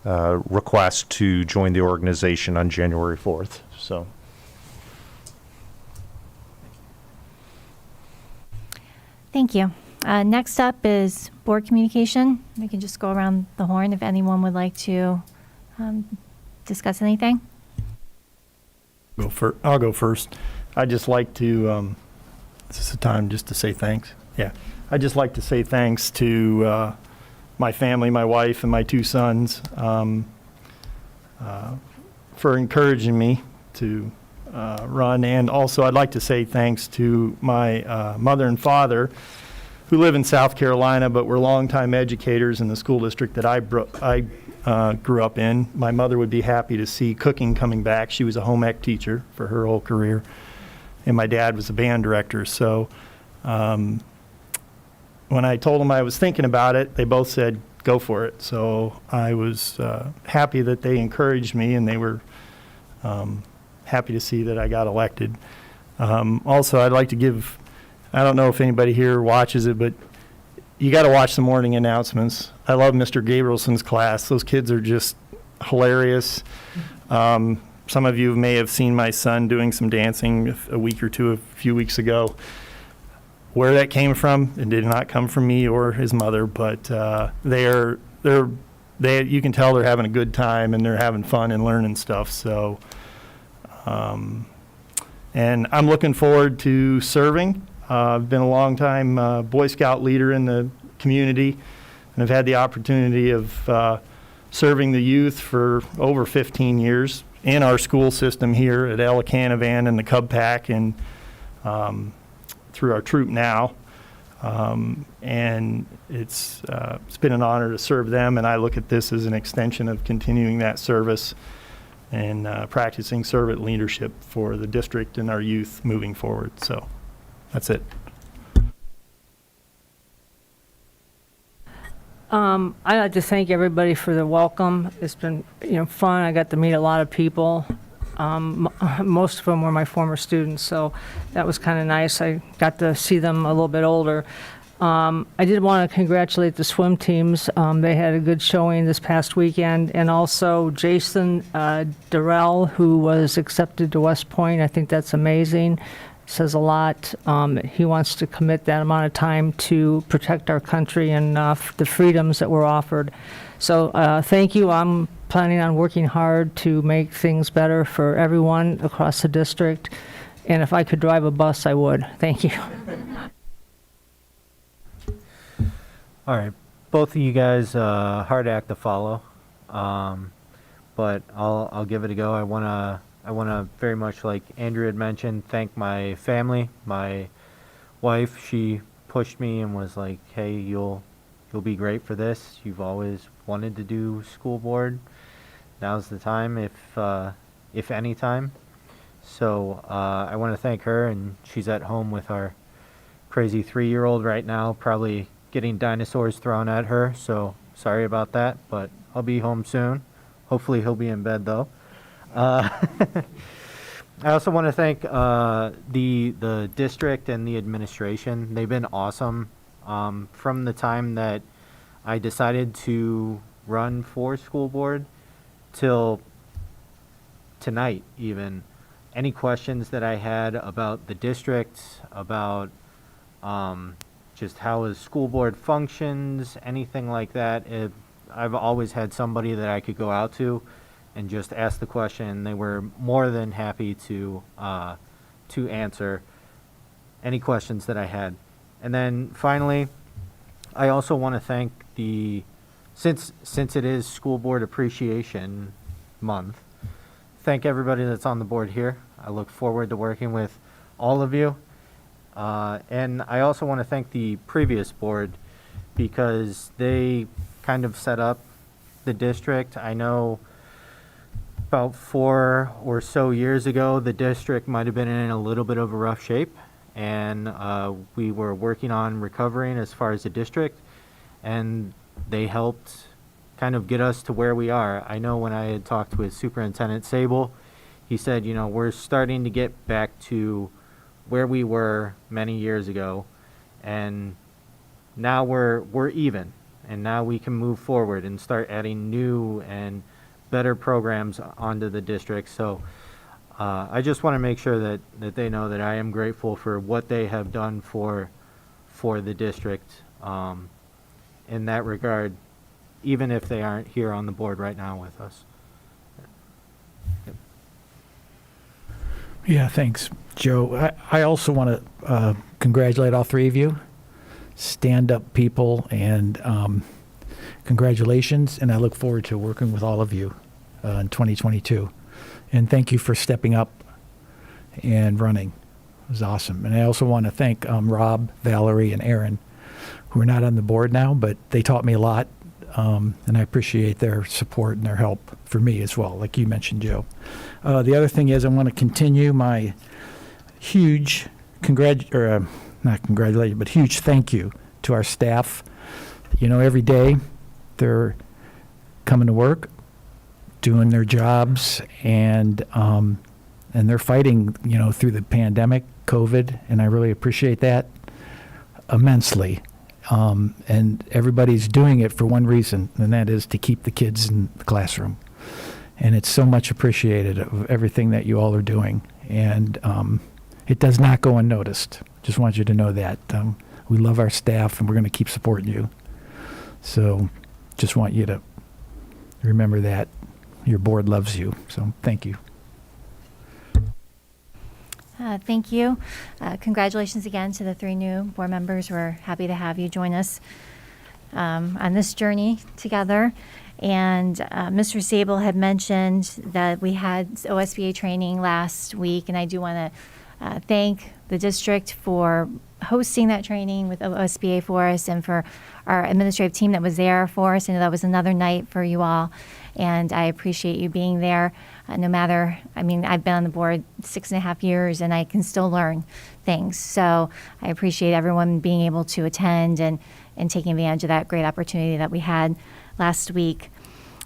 request to join the organization on January 4th, so. Thank you. Next up is board communication. We can just go around the horn if anyone would like to discuss anything. I'll go first. I'd just like to, this is the time just to say thanks. Yeah. I'd just like to say thanks to my family, my wife, and my two sons for encouraging me to run. And also I'd like to say thanks to my mother and father, who live in South Carolina, but were longtime educators in the school district that I grew up in. My mother would be happy to see cooking coming back. She was a home ec teacher for her whole career, and my dad was a band director. So when I told them I was thinking about it, they both said, go for it. So I was happy that they encouraged me, and they were happy to see that I got elected. Also, I'd like to give, I don't know if anybody here watches it, but you got to watch the morning announcements. I love Mr. Gabrielson's class. Those kids are just hilarious. Some of you may have seen my son doing some dancing a few weeks ago. Where that came from, it did not come from me or his mother, but you can tell they're having a good time and they're having fun and learning stuff. So, and I'm looking forward to serving. I've been a long time Boy Scout leader in the community, and I've had the opportunity of serving the youth for over 15 years in our school system here at Ella Canavan and the Cub Pack, and through our troop now. And it's been an honor to serve them, and I look at this as an extension of continuing that service and practicing servant leadership for the district and our youth moving forward. So that's it. I'd like to thank everybody for the welcome. It's been, fun. I got to meet a lot of people. Most of them were my former students, so that was kind of nice. I got to see them a little bit older. I did want to congratulate the swim teams. They had a good showing this past weekend, and also Jason Durrell, who was accepted to West Point. I think that's amazing. says a lot. He wants to commit that amount of time to protect our country and the freedoms that we're offered. So thank you. I'm planning on working hard to make things better for everyone across the district. And if I could drive a bus, I would. Thank you. All right, both of you guys, hard act to follow, but I'll give it a go. I wanna very much, like Andrew had mentioned, thank my family, my wife. She pushed me and was like, "Hey, you'll be great for this. You've always wanted to do school board. Now's the time, if any time." So I want to thank her, and she's at home with our crazy 3-year-old right now, probably getting dinosaurs thrown at her. So sorry about that, but I'll be home soon. Hopefully he'll be in bed though. I also want to thank the district and the administration. They've been awesome from the time that I decided to run for school board till tonight even. Any questions that I had about the district, about just how a school board functions, anything like that, I've always had somebody that I could go out to and just ask the question. They were more than happy to answer any questions that I had. And then finally, I also want to thank since it is School Board Appreciation Month, thank everybody that's on the board here. I look forward to working with all of you. And I also want to thank the previous board because they kind of set up the district. I know about 4 or so years ago, the district might have been in a little bit of a rough shape, and we were working on recovering as far as the district, and they helped kind of get us to where we are. I know when I had talked with Superintendent Sable, he said, we're starting to get back to where we were many years ago, and now we're even, and now we can move forward and start adding new and better programs onto the district. So I just want to make sure that they know that I am grateful for what they have done for the district in that regard, even if they aren't here on the board right now with us. Yep. Yeah, thanks, Joe. I also want to congratulate all three of you, stand-up people, and congratulations, and I look forward to working with all of you in 2022. And thank you for stepping up and running. It was awesome. And I also want to thank Rob, Valerie, and Aaron, who are not on the board now, but they taught me a lot, and I appreciate their support and their help for me as well, like you mentioned, Joe. The other thing is I want to continue my huge not congratulations, but huge thank you to our staff. Every day they're coming to work, doing their jobs, and they're fighting, through the pandemic, COVID, and I really appreciate that immensely. And everybody's doing it for one reason, and that is to keep the kids in the classroom. And it's so much appreciated of everything that you all are doing. And it does not go unnoticed. Just want you to know that. We love our staff, and we're going to keep supporting you. So just want you to remember that. Your board loves you. So thank you. Thank you. Congratulations again to the 3 new board members. We're happy to have you join us on this journey together. And Mr. Sable had mentioned that we had OSBA training last week, and I do want to thank the district for hosting that training with OSBA for us and for our administrative team that was there for us. I know that was another night for you all, and I appreciate you being there. No matter, I've been on the board 6.5 years, and I can still learn things. So I appreciate everyone being able to attend and taking advantage of that great opportunity that we had last week.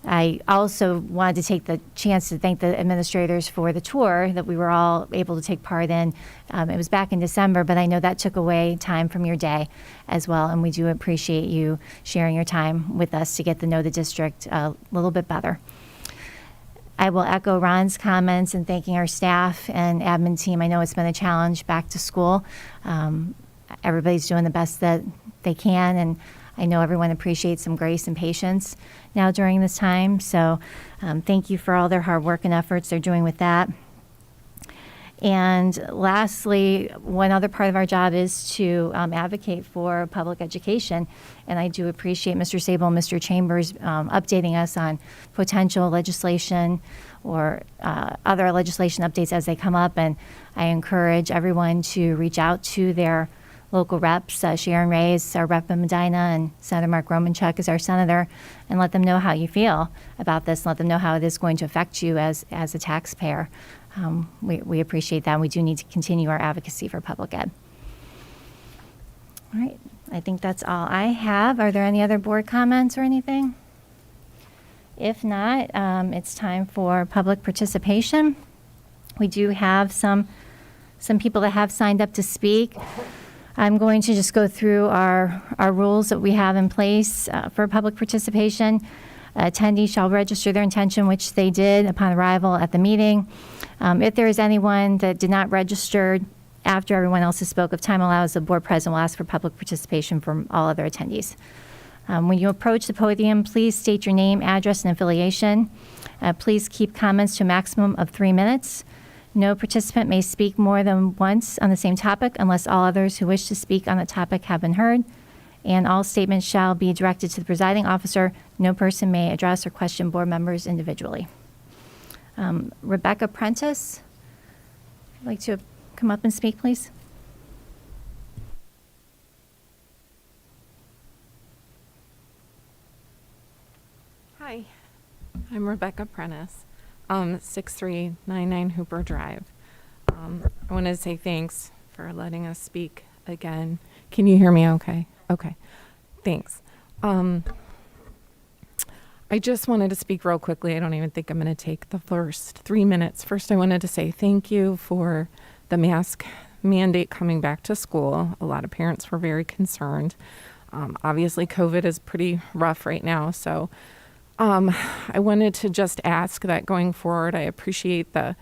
I also wanted to take the chance to thank the administrators for the tour that we were all able to take part in. It was back in December, but I know that took away time from your day as well, and we do appreciate you sharing your time with us to get to know the district a little bit better. I will echo Ron's comments and thanking our staff and admin team. I know it's been a challenge back to school. Everybody's doing the best that they can, and I know everyone appreciates some grace and patience now during this time. So thank you for all their hard work and efforts they're doing with that. And lastly, one other part of our job is to advocate for public education. And I do appreciate Mr. Sable and Mr. Chambers updating us on potential legislation or other legislation updates as they come up. And I encourage everyone to reach out to their local reps. Sharon Ray is our rep in Medina, and Senator Mark Romanchuk is our senator, and let them know how you feel about this, and let them know how it is going to affect you as a taxpayer. We appreciate that, and we do need to continue our advocacy for public ed. All right, I think that's all I have. Are there any other board comments or anything? If not, it's time for public participation. We do have some people that have signed up to speak. I'm going to just go through our rules that we have in place for public participation. Attendees shall register their intention, which they did upon arrival at the meeting. If there is anyone that did not register after everyone else has spoke, if time allows, the board president will ask for public participation from all other attendees. When you approach the podium, please state your name, address, and affiliation. Please keep comments to a maximum of 3 minutes. No participant may speak more than once on the same topic unless all others who wish to speak on the topic have been heard. And all statements shall be directed to the presiding officer. No person may address or question board members individually. Rebecca Prentice, would you like to come up and speak, please? Hi, I'm Rebecca Prentice, 6399 Hooper Drive. I want to say thanks for letting us speak again. Can you hear me okay? Okay, thanks. I just wanted to speak real quickly. I don't even think I'm going to take the first 3 minutes. First, I wanted to say thank you for the mask mandate coming back to school. A lot of parents were very concerned. Obviously, COVID is pretty rough right now, so I wanted to just ask that going forward, I appreciate the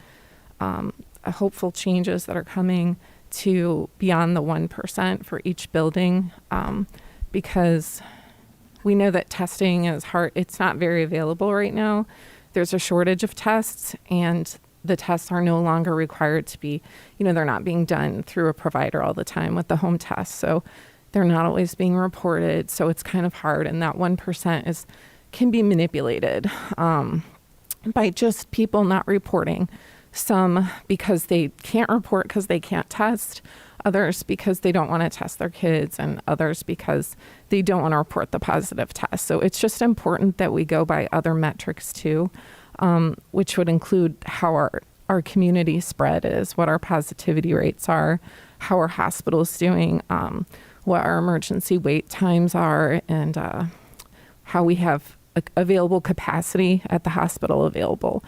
hopeful changes that are coming to beyond the 1% for each building, because we know that testing is hard. It's not very available right now. There's a shortage of tests, and the tests are no longer required to be, they're not being done through a provider all the time with the home tests. So they're not always being reported. So it's kind of hard. And that 1% can be manipulated by just people not reporting. Some because they can't report because they can't test, others because they don't want to test their kids, and others because they don't want to report the positive test. So it's just important that we go by other metrics too, which would include how our community spread is, what our positivity rates are, how our hospital's doing, what our emergency wait times are, and how we have available capacity at the hospital available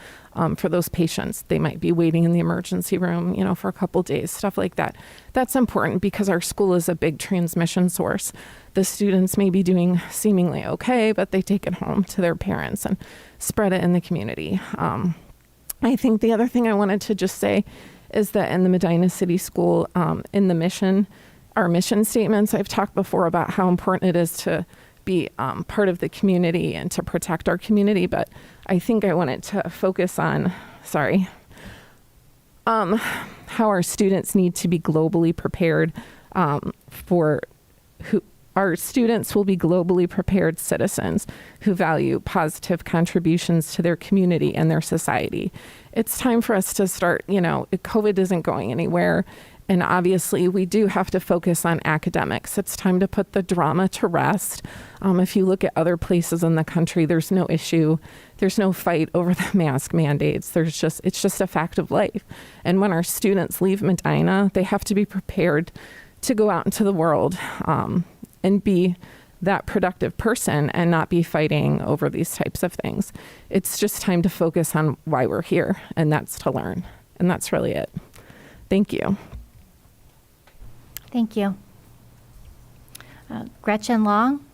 for those patients. They might be waiting in the emergency room, for a couple days, stuff like that. That's important because our school is a big transmission source. The students may be doing seemingly okay, but they take it home to their parents and spread it in the community. I think the other thing I wanted to just say is that in the Medina City School, in the mission, our mission statements, I've talked before about how important it is to be part of the community and to protect our community, but I think I wanted to focus on, how our students need to be globally prepared our students will be globally prepared citizens who value positive contributions to their community and their society. It's time for us to start, COVID isn't going anywhere. And obviously, we do have to focus on academics. It's time to put the drama to rest. If you look at other places in the country, there's no issue. There's no fight over the mask mandates. It's just a fact of life. And when our students leave Medina, they have to be prepared to go out into the world and be that productive person and not be fighting over these types of things. It's just time to focus on why we're here, and that's to learn. And that's really it. Thank you. Thank you. Gretchen Long.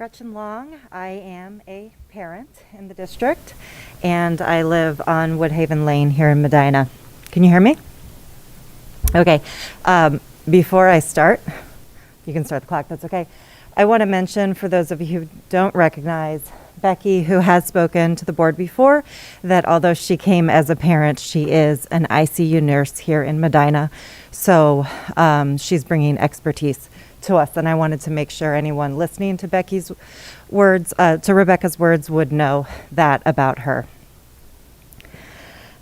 Gretchen Long. I am a parent in the district, and I live on Woodhaven Lane here in Medina. Can you hear me? Okay. Before I start, you can start the clock, that's okay. I want to mention, for those of you who don't recognize Becky, who has spoken to the board before, that although she came as a parent, she is an ICU nurse here in Medina. So she's bringing expertise to us, and I wanted to make sure anyone listening to Becky's words, to Rebecca's words, would know that about her.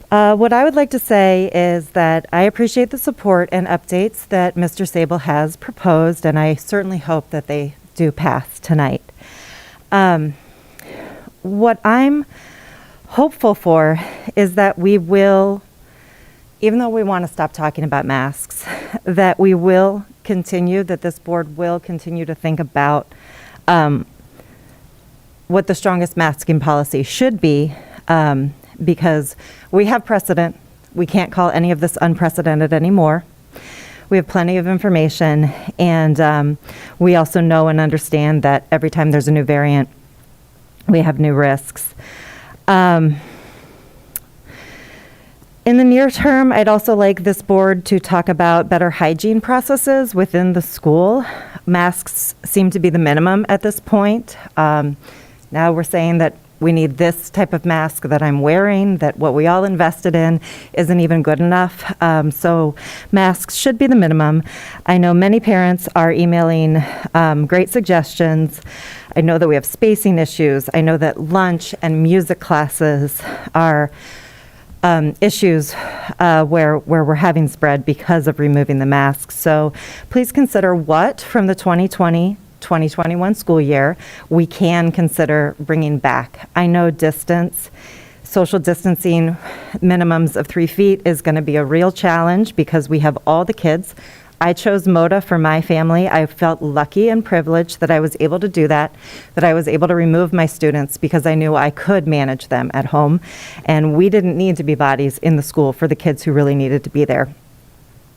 What I would like to say is that I appreciate the support and updates that Mr. Sable has proposed, and I certainly hope that they do pass tonight. What I'm hopeful for is that we will, even though we want to stop talking about masks, that we will continue, that this board will continue to think about what the strongest masking policy should be, because we have precedent. We can't call any of this unprecedented anymore. We have plenty of information, and we also know and understand that every time there's a new variant, we have new risks. In the near term, I'd also like this board to talk about better hygiene processes within the school. Masks seem to be the minimum at this point. Now we're saying that we need this type of mask that I'm wearing, that what we all invested in isn't even good enough. So masks should be the minimum. I know many parents are emailing great suggestions. I know that we have spacing issues. I know that lunch and music classes are issues where we're having spread because of removing the masks. So please consider what from the 2020-2021 school year we can consider bringing back. I know social distancing minimums of 3 feet is going to be a real challenge because we have all the kids. I chose MODA for my family. I felt lucky and privileged that I was able to do that I was able to remove my students because I knew I could manage them at home. And we didn't need to be bodies in the school for the kids who really needed to be there.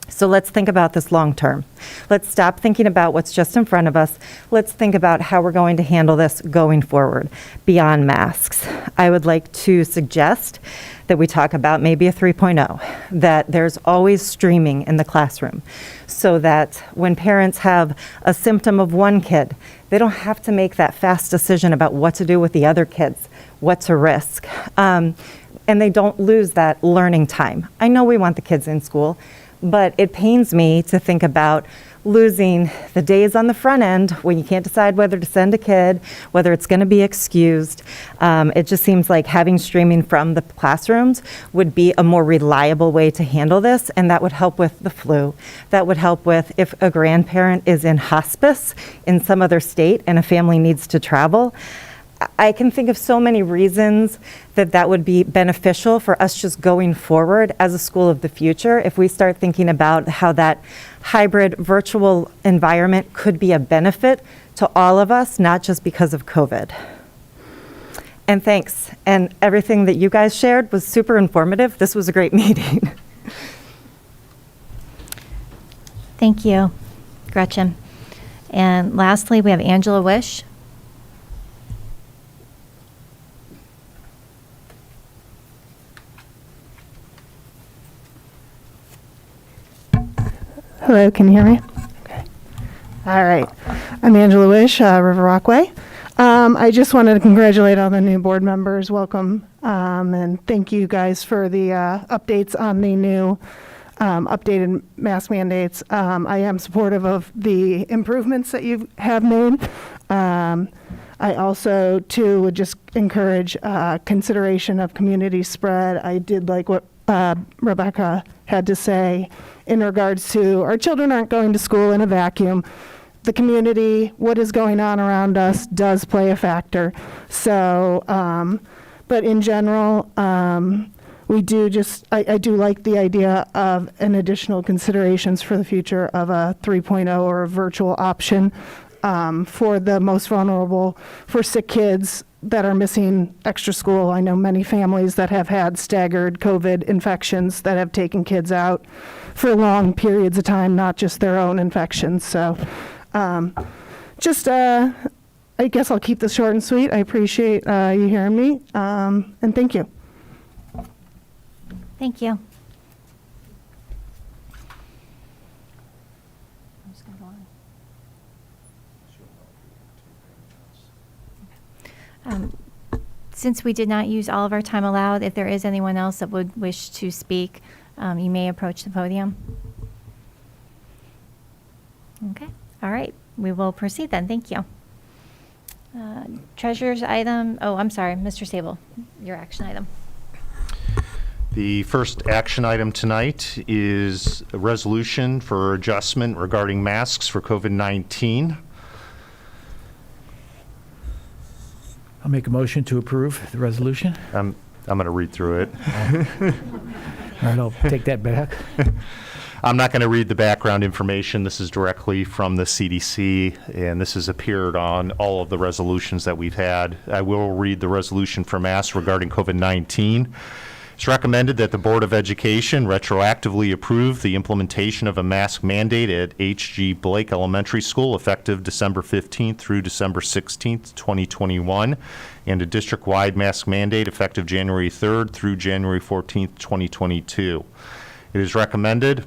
So let's think about this long term. Let's stop thinking about what's just in front of us. Let's think about how we're going to handle this going forward beyond masks. I would like to suggest that we talk about maybe a 3.0, that there's always streaming in the classroom so that when parents have a symptom of one kid, they don't have to make that fast decision about what to do with the other kids, what to risk. And they don't lose that learning time. I know we want the kids in school, but it pains me to think about losing the days on the front end when you can't decide whether to send a kid, whether it's going to be excused. It just seems like having streaming from the classrooms would be a more reliable way to handle this, and that would help with the flu. That would help with if a grandparent is in hospice in some other state and a family needs to travel. I can think of so many reasons that would be beneficial for us just going forward as a school of the future if we start thinking about how that hybrid virtual environment could be a benefit to all of us, not just because of COVID. And thanks. And everything that you guys shared was super informative. This was a great meeting. Thank you, Gretchen. And lastly, we have Angela Wish. Hello, can you hear me? Okay. All right. I'm Angela Wish, River Rockaway. I just wanted to congratulate all the new board members. Welcome. And thank you guys for the updates on the new updated mask mandates. I am supportive of the improvements that you have made. I also, too, would just encourage consideration of community spread. I did like what Rebecca had to say in regards to our children aren't going to school in a vacuum. The community, what is going on around us does play a factor. So, but in general, we do I do like the idea of an additional considerations for the future of a 3.0 or a virtual option for the most vulnerable, for sick kids that are missing extra school. I know many families that have had staggered COVID infections that have taken kids out for long periods of time, not just their own infections. So just I guess I'll keep this short and sweet. I appreciate you hearing me, and thank you. Thank you. Since we did not use all of our time allowed, if there is anyone else that would wish to speak, you may approach the podium. Okay, all right, we will proceed then, thank you. Treasurer's item, oh, I'm sorry, Mr. Sable, your action item. The first action item tonight is a resolution for adjustment regarding masks for COVID-19. I'll make a motion to approve the resolution. I'm going to read through it. All right, I'll take that back. I'm not going to read the background information. This is directly from the CDC, and this has appeared on all of the resolutions that we've had. I will read the resolution for masks regarding COVID-19. It's recommended that the Board of Education retroactively approve the implementation of a mask mandate at H.G. Blake Elementary School effective December 15th through December 16th, 2021, and a district-wide mask mandate effective January 3rd through January 14th, 2022. It is recommended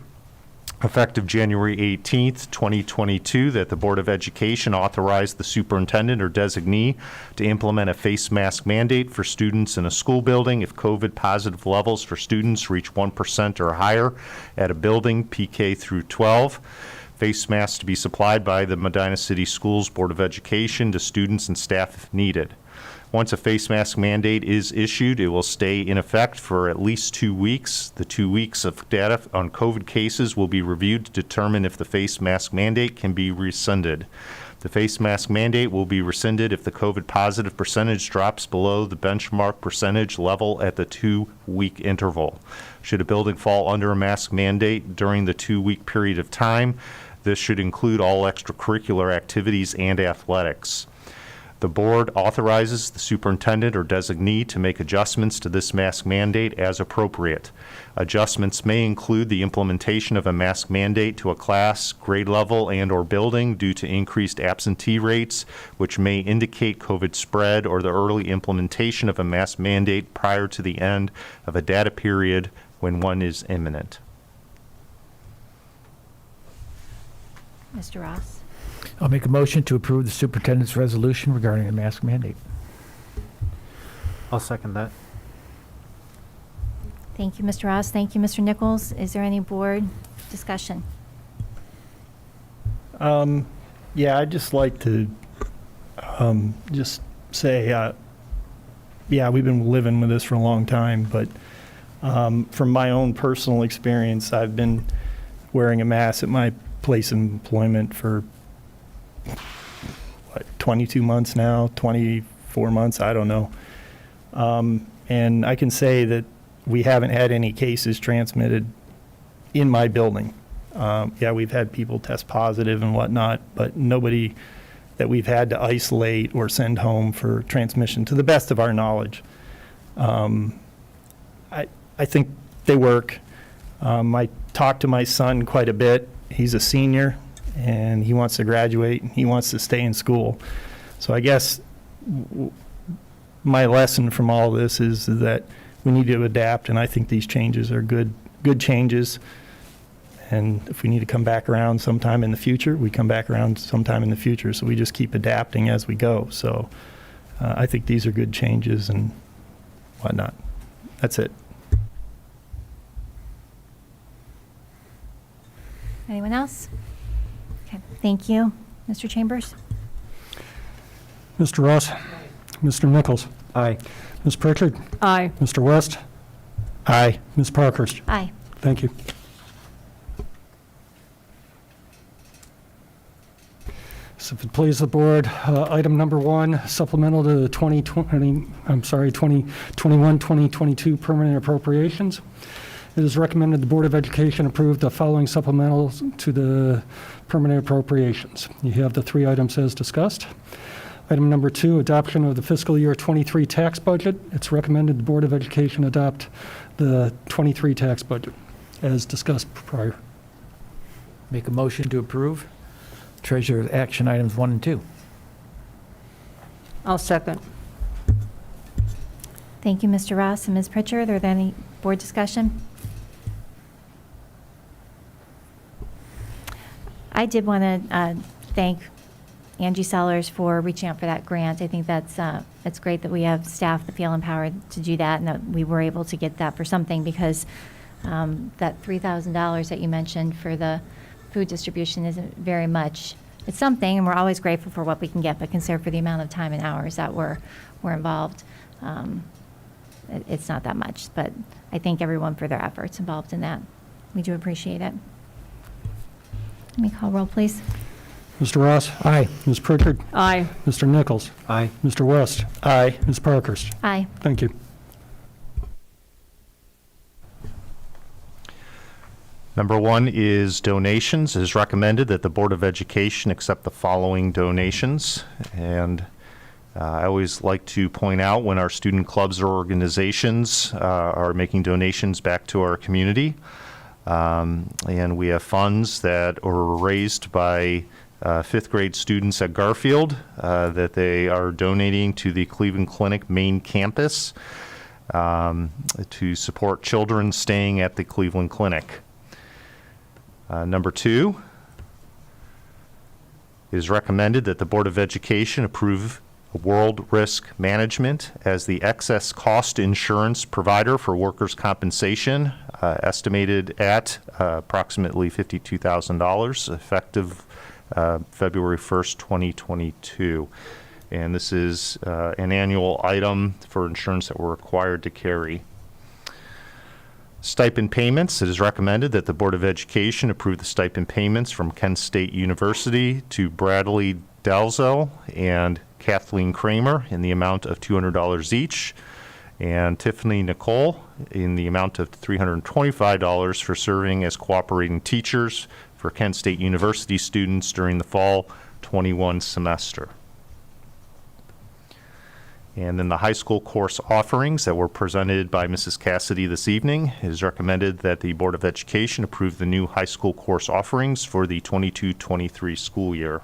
effective January 18th, 2022, that the Board of Education authorize the superintendent or designee to implement a face mask mandate for students in a school building if COVID positive levels for students reach 1% or higher at a building PK through 12. Face masks to be supplied by the Medina City Schools Board of Education to students and staff if needed. Once a face mask mandate is issued, it will stay in effect for at least 2 weeks. The 2 weeks of data on COVID cases will be reviewed to determine if the face mask mandate can be rescinded. The face mask mandate will be rescinded if the COVID positive percentage drops below the benchmark percentage level at the 2-week interval. Should a building fall under a mask mandate during the 2-week period of time, this should include all extracurricular activities and athletics. The board authorizes the superintendent or designee to make adjustments to this mask mandate as appropriate. Adjustments may include the implementation of a mask mandate to a class, grade level, and/or building due to increased absentee rates, which may indicate COVID spread, or the early implementation of a mask mandate prior to the end of a data period when one is imminent. Mr. Ross? I'll make a motion to approve the superintendent's resolution regarding the mask mandate. I'll second that. Thank you, Mr. Ross. Thank you, Mr. Nichols. Is there any board discussion? Yeah, I'd just like to just say, yeah, we've been living with this for a long time, but from my own personal experience, I've been wearing a mask at my place of employment for 22 months now, 24 months, I don't know. And I can say that we haven't had any cases transmitted in my building. Yeah, we've had people test positive and whatnot, but nobody that we've had to isolate or send home for transmission, to the best of our knowledge. I think they work. I talk to my son quite a bit. He's a senior, and he wants to graduate, and he wants to stay in school. So I guess my lesson from all this is that we need to adapt, and I think these changes are good changes. And if we need to come back around sometime in the future, we come back around sometime in the future. So we just keep adapting as we go. So I think these are good changes and whatnot. That's it. Anyone else? Okay, thank you. Mr. Chambers? Mr. Ross? Mr. Nichols? Aye. Ms. Pritchard? Aye. Mr. West? Aye. Ms. Parkhurst? Aye. Thank you. So if it pleases the board, item number 1, supplemental to the 2021-2022 permanent appropriations. It is recommended the Board of Education approve the following supplementals to the permanent appropriations. You have the 3 items as discussed. Item number 2, adoption of the fiscal year 23 tax budget. It's recommended the Board of Education adopt the 23 tax budget as discussed prior. Make a motion to approve treasurer's action items 1 and 2. I'll second. Thank you, Mr. Ross and Ms. Pritchard. Are there any board discussion? I did want to thank Angie Sellers for reaching out for that grant. I think it's great that we have staff that feel empowered to do that, and that we were able to get that for something, because that $3,000 that you mentioned for the food distribution isn't very much. It's something, and we're always grateful for what we can get, but consider for the amount of time and hours that were involved, it's not that much. But I thank everyone for their efforts involved in that. We do appreciate it. Let me call roll, please. Mr. Ross? Aye. Ms. Pritchard? Aye. Mr. Nichols? Aye. Mr. West? Aye. Ms. Parkhurst? Aye. Thank you. Number 1 is donations. It is recommended that the Board of Education accept the following donations. And I always like to point out when our student clubs or organizations are making donations back to our community. And we have funds that were raised by 5th grade students at Garfield that they are donating to the Cleveland Clinic main campus to support children staying at the Cleveland Clinic. Number 2, it is recommended that the Board of Education approve World Risk Management as the excess cost insurance provider for workers' compensation, estimated at approximately $52,000, effective February 1st, 2022. And this is an annual item for insurance that we're required to carry. Stipend payments. It is recommended that the Board of Education approve the stipend payments from Kent State University to Bradley Dalzo and Kathleen Kramer in the amount of $200 each, and Tiffany Nicole in the amount of $325 for serving as cooperating teachers for Kent State University students during the fall 21 semester. And then the high school course offerings that were presented by Mrs. Cassidy this evening. It is recommended that the Board of Education approve the new high school course offerings for the 22-23 school year.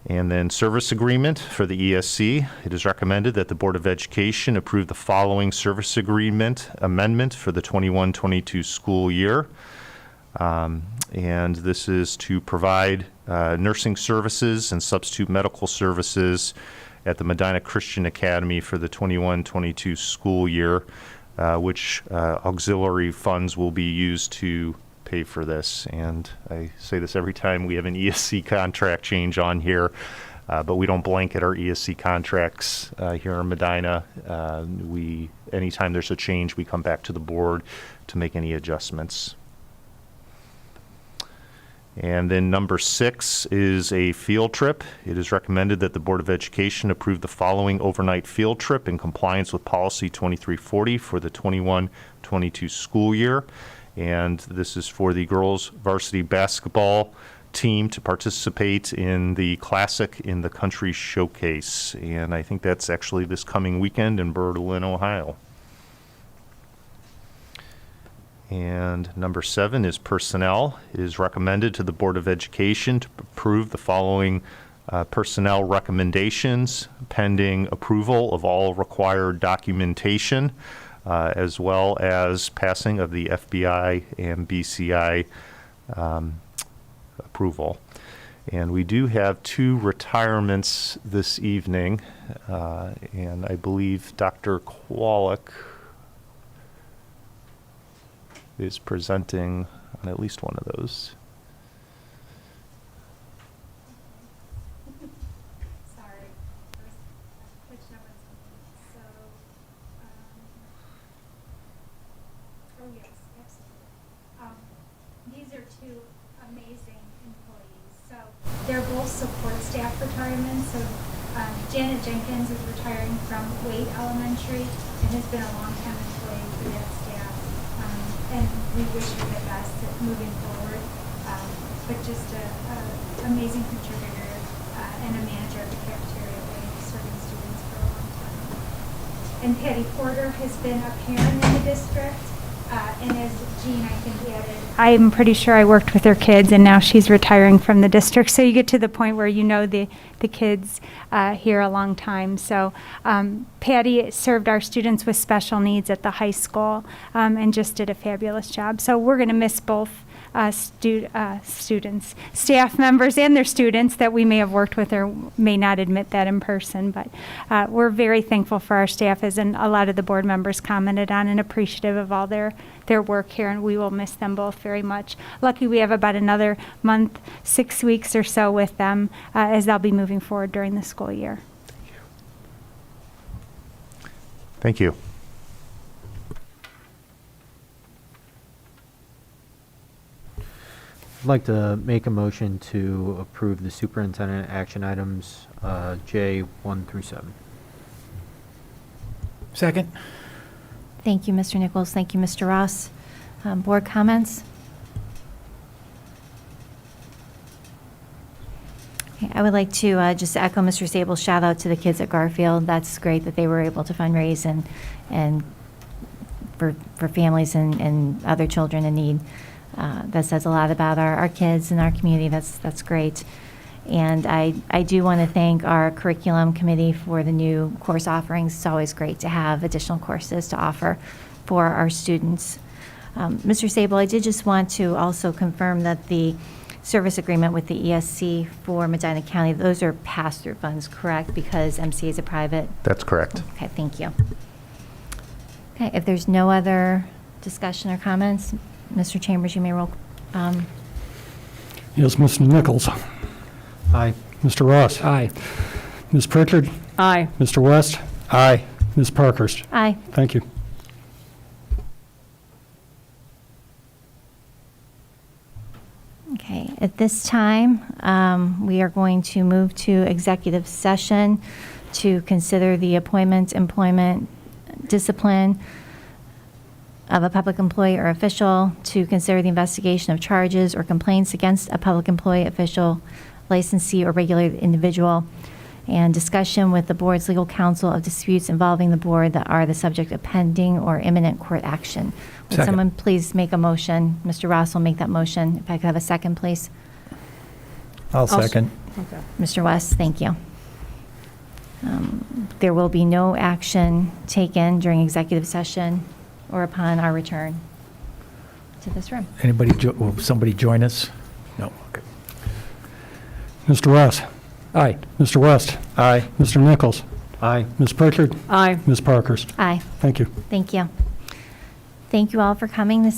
And then service agreement for the ESC. It is recommended that the Board of Education approve the following service agreement amendment for the 21-22 school year. And this is to provide nursing services and substitute medical services at the Medina Christian Academy for the 21-22 school year, which auxiliary funds will be used to pay for this. And I say this every time we have an ESC contract change on here, but we don't blanket our ESC contracts here in Medina. Anytime there's a change, we come back to the board to make any adjustments. And then number 6 is a field trip. It is recommended that the Board of Education approve the following overnight field trip in compliance with Policy 2340 for the 21-22 school year. And this is for the girls varsity basketball team to participate in the Classic in the Country Showcase. And I think that's actually this coming weekend in Berlin, Ohio. And number 7 is personnel. It is recommended to the Board of Education to approve the following personnel recommendations pending approval of all required documentation, as well as passing of the FBI and BCI approval. And we do have 2 retirements this evening, and I believe Dr. Kwolek is presenting on at least one of those. Sorry. Which number? So, oh yes, absolutely. These are 2 amazing employees. So they're both support staff retirements. So Janet Jenkins is retiring from Wade Elementary and has been a long-time employee for that staff. And we wish her the best moving forward. But just an amazing contributor and a manager of the cafeteria at Wade, serving students for a long time. And Patty Porter has been a parent in the district And as Jean, I think, added, I'm pretty sure I worked with her kids, and now she's retiring from the district. So you get to the point where you know the kids here a long time. So Patty served our students with special needs at the high school and just did a fabulous job. So we're going to miss both students, staff members, and their students that we may have worked with or may not admit that in person. But we're very thankful for our staff, as a lot of the board members commented on, and appreciative of all their work here, and we will miss them both very much. Lucky we have about another month, 6 weeks or so with them as they'll be moving forward during the school year. Thank you. I'd like to make a motion to approve the superintendent action items J 1 through 7. Second? Thank you, Mr. Nichols. Thank you, Mr. Ross. Board comments? Okay, I would like to just echo Mr. Sable's shout out to the kids at Garfield. That's great that they were able to fundraise and for families and other children in need. That says a lot about our kids and our community. That's great. And I do want to thank our curriculum committee for the new course offerings. It's always great to have additional courses to offer for our students. Mr. Sable, I did just want to also confirm that the service agreement with the ESC for Medina County, those are pass-through funds, correct? Because MCA is a private? That's correct. Okay, thank you. Okay, if there's no other discussion or comments, Mr. Chambers, you may roll. Yes, Mr. Nichols. Aye. Mr. Ross. Aye. Ms. Pritchard. Aye. Mr. West. Aye. Ms. Parkhurst. Aye. Thank you. Okay, at this time, we are going to move to executive session to consider the appointment, employment, discipline of a public employee or official, to consider the investigation of charges or complaints against a public employee, official, licensee, or regulated individual, and discussion with the board's legal counsel of disputes involving the board that are the subject of pending or imminent court action. Would Second. someone please make a motion? Mr. Ross will make that motion. If I could have a second, please. I'll second. Okay. Mr. West, thank you. There will be no action taken during executive session or upon our return to this room. Will somebody join us? No, okay. Mr. Ross. Aye. Mr. West. Aye. Mr. Nichols. Aye. Ms. Pritchard. Aye. Ms. Parkhurst. Aye. Thank you. Thank you. Thank you all for coming this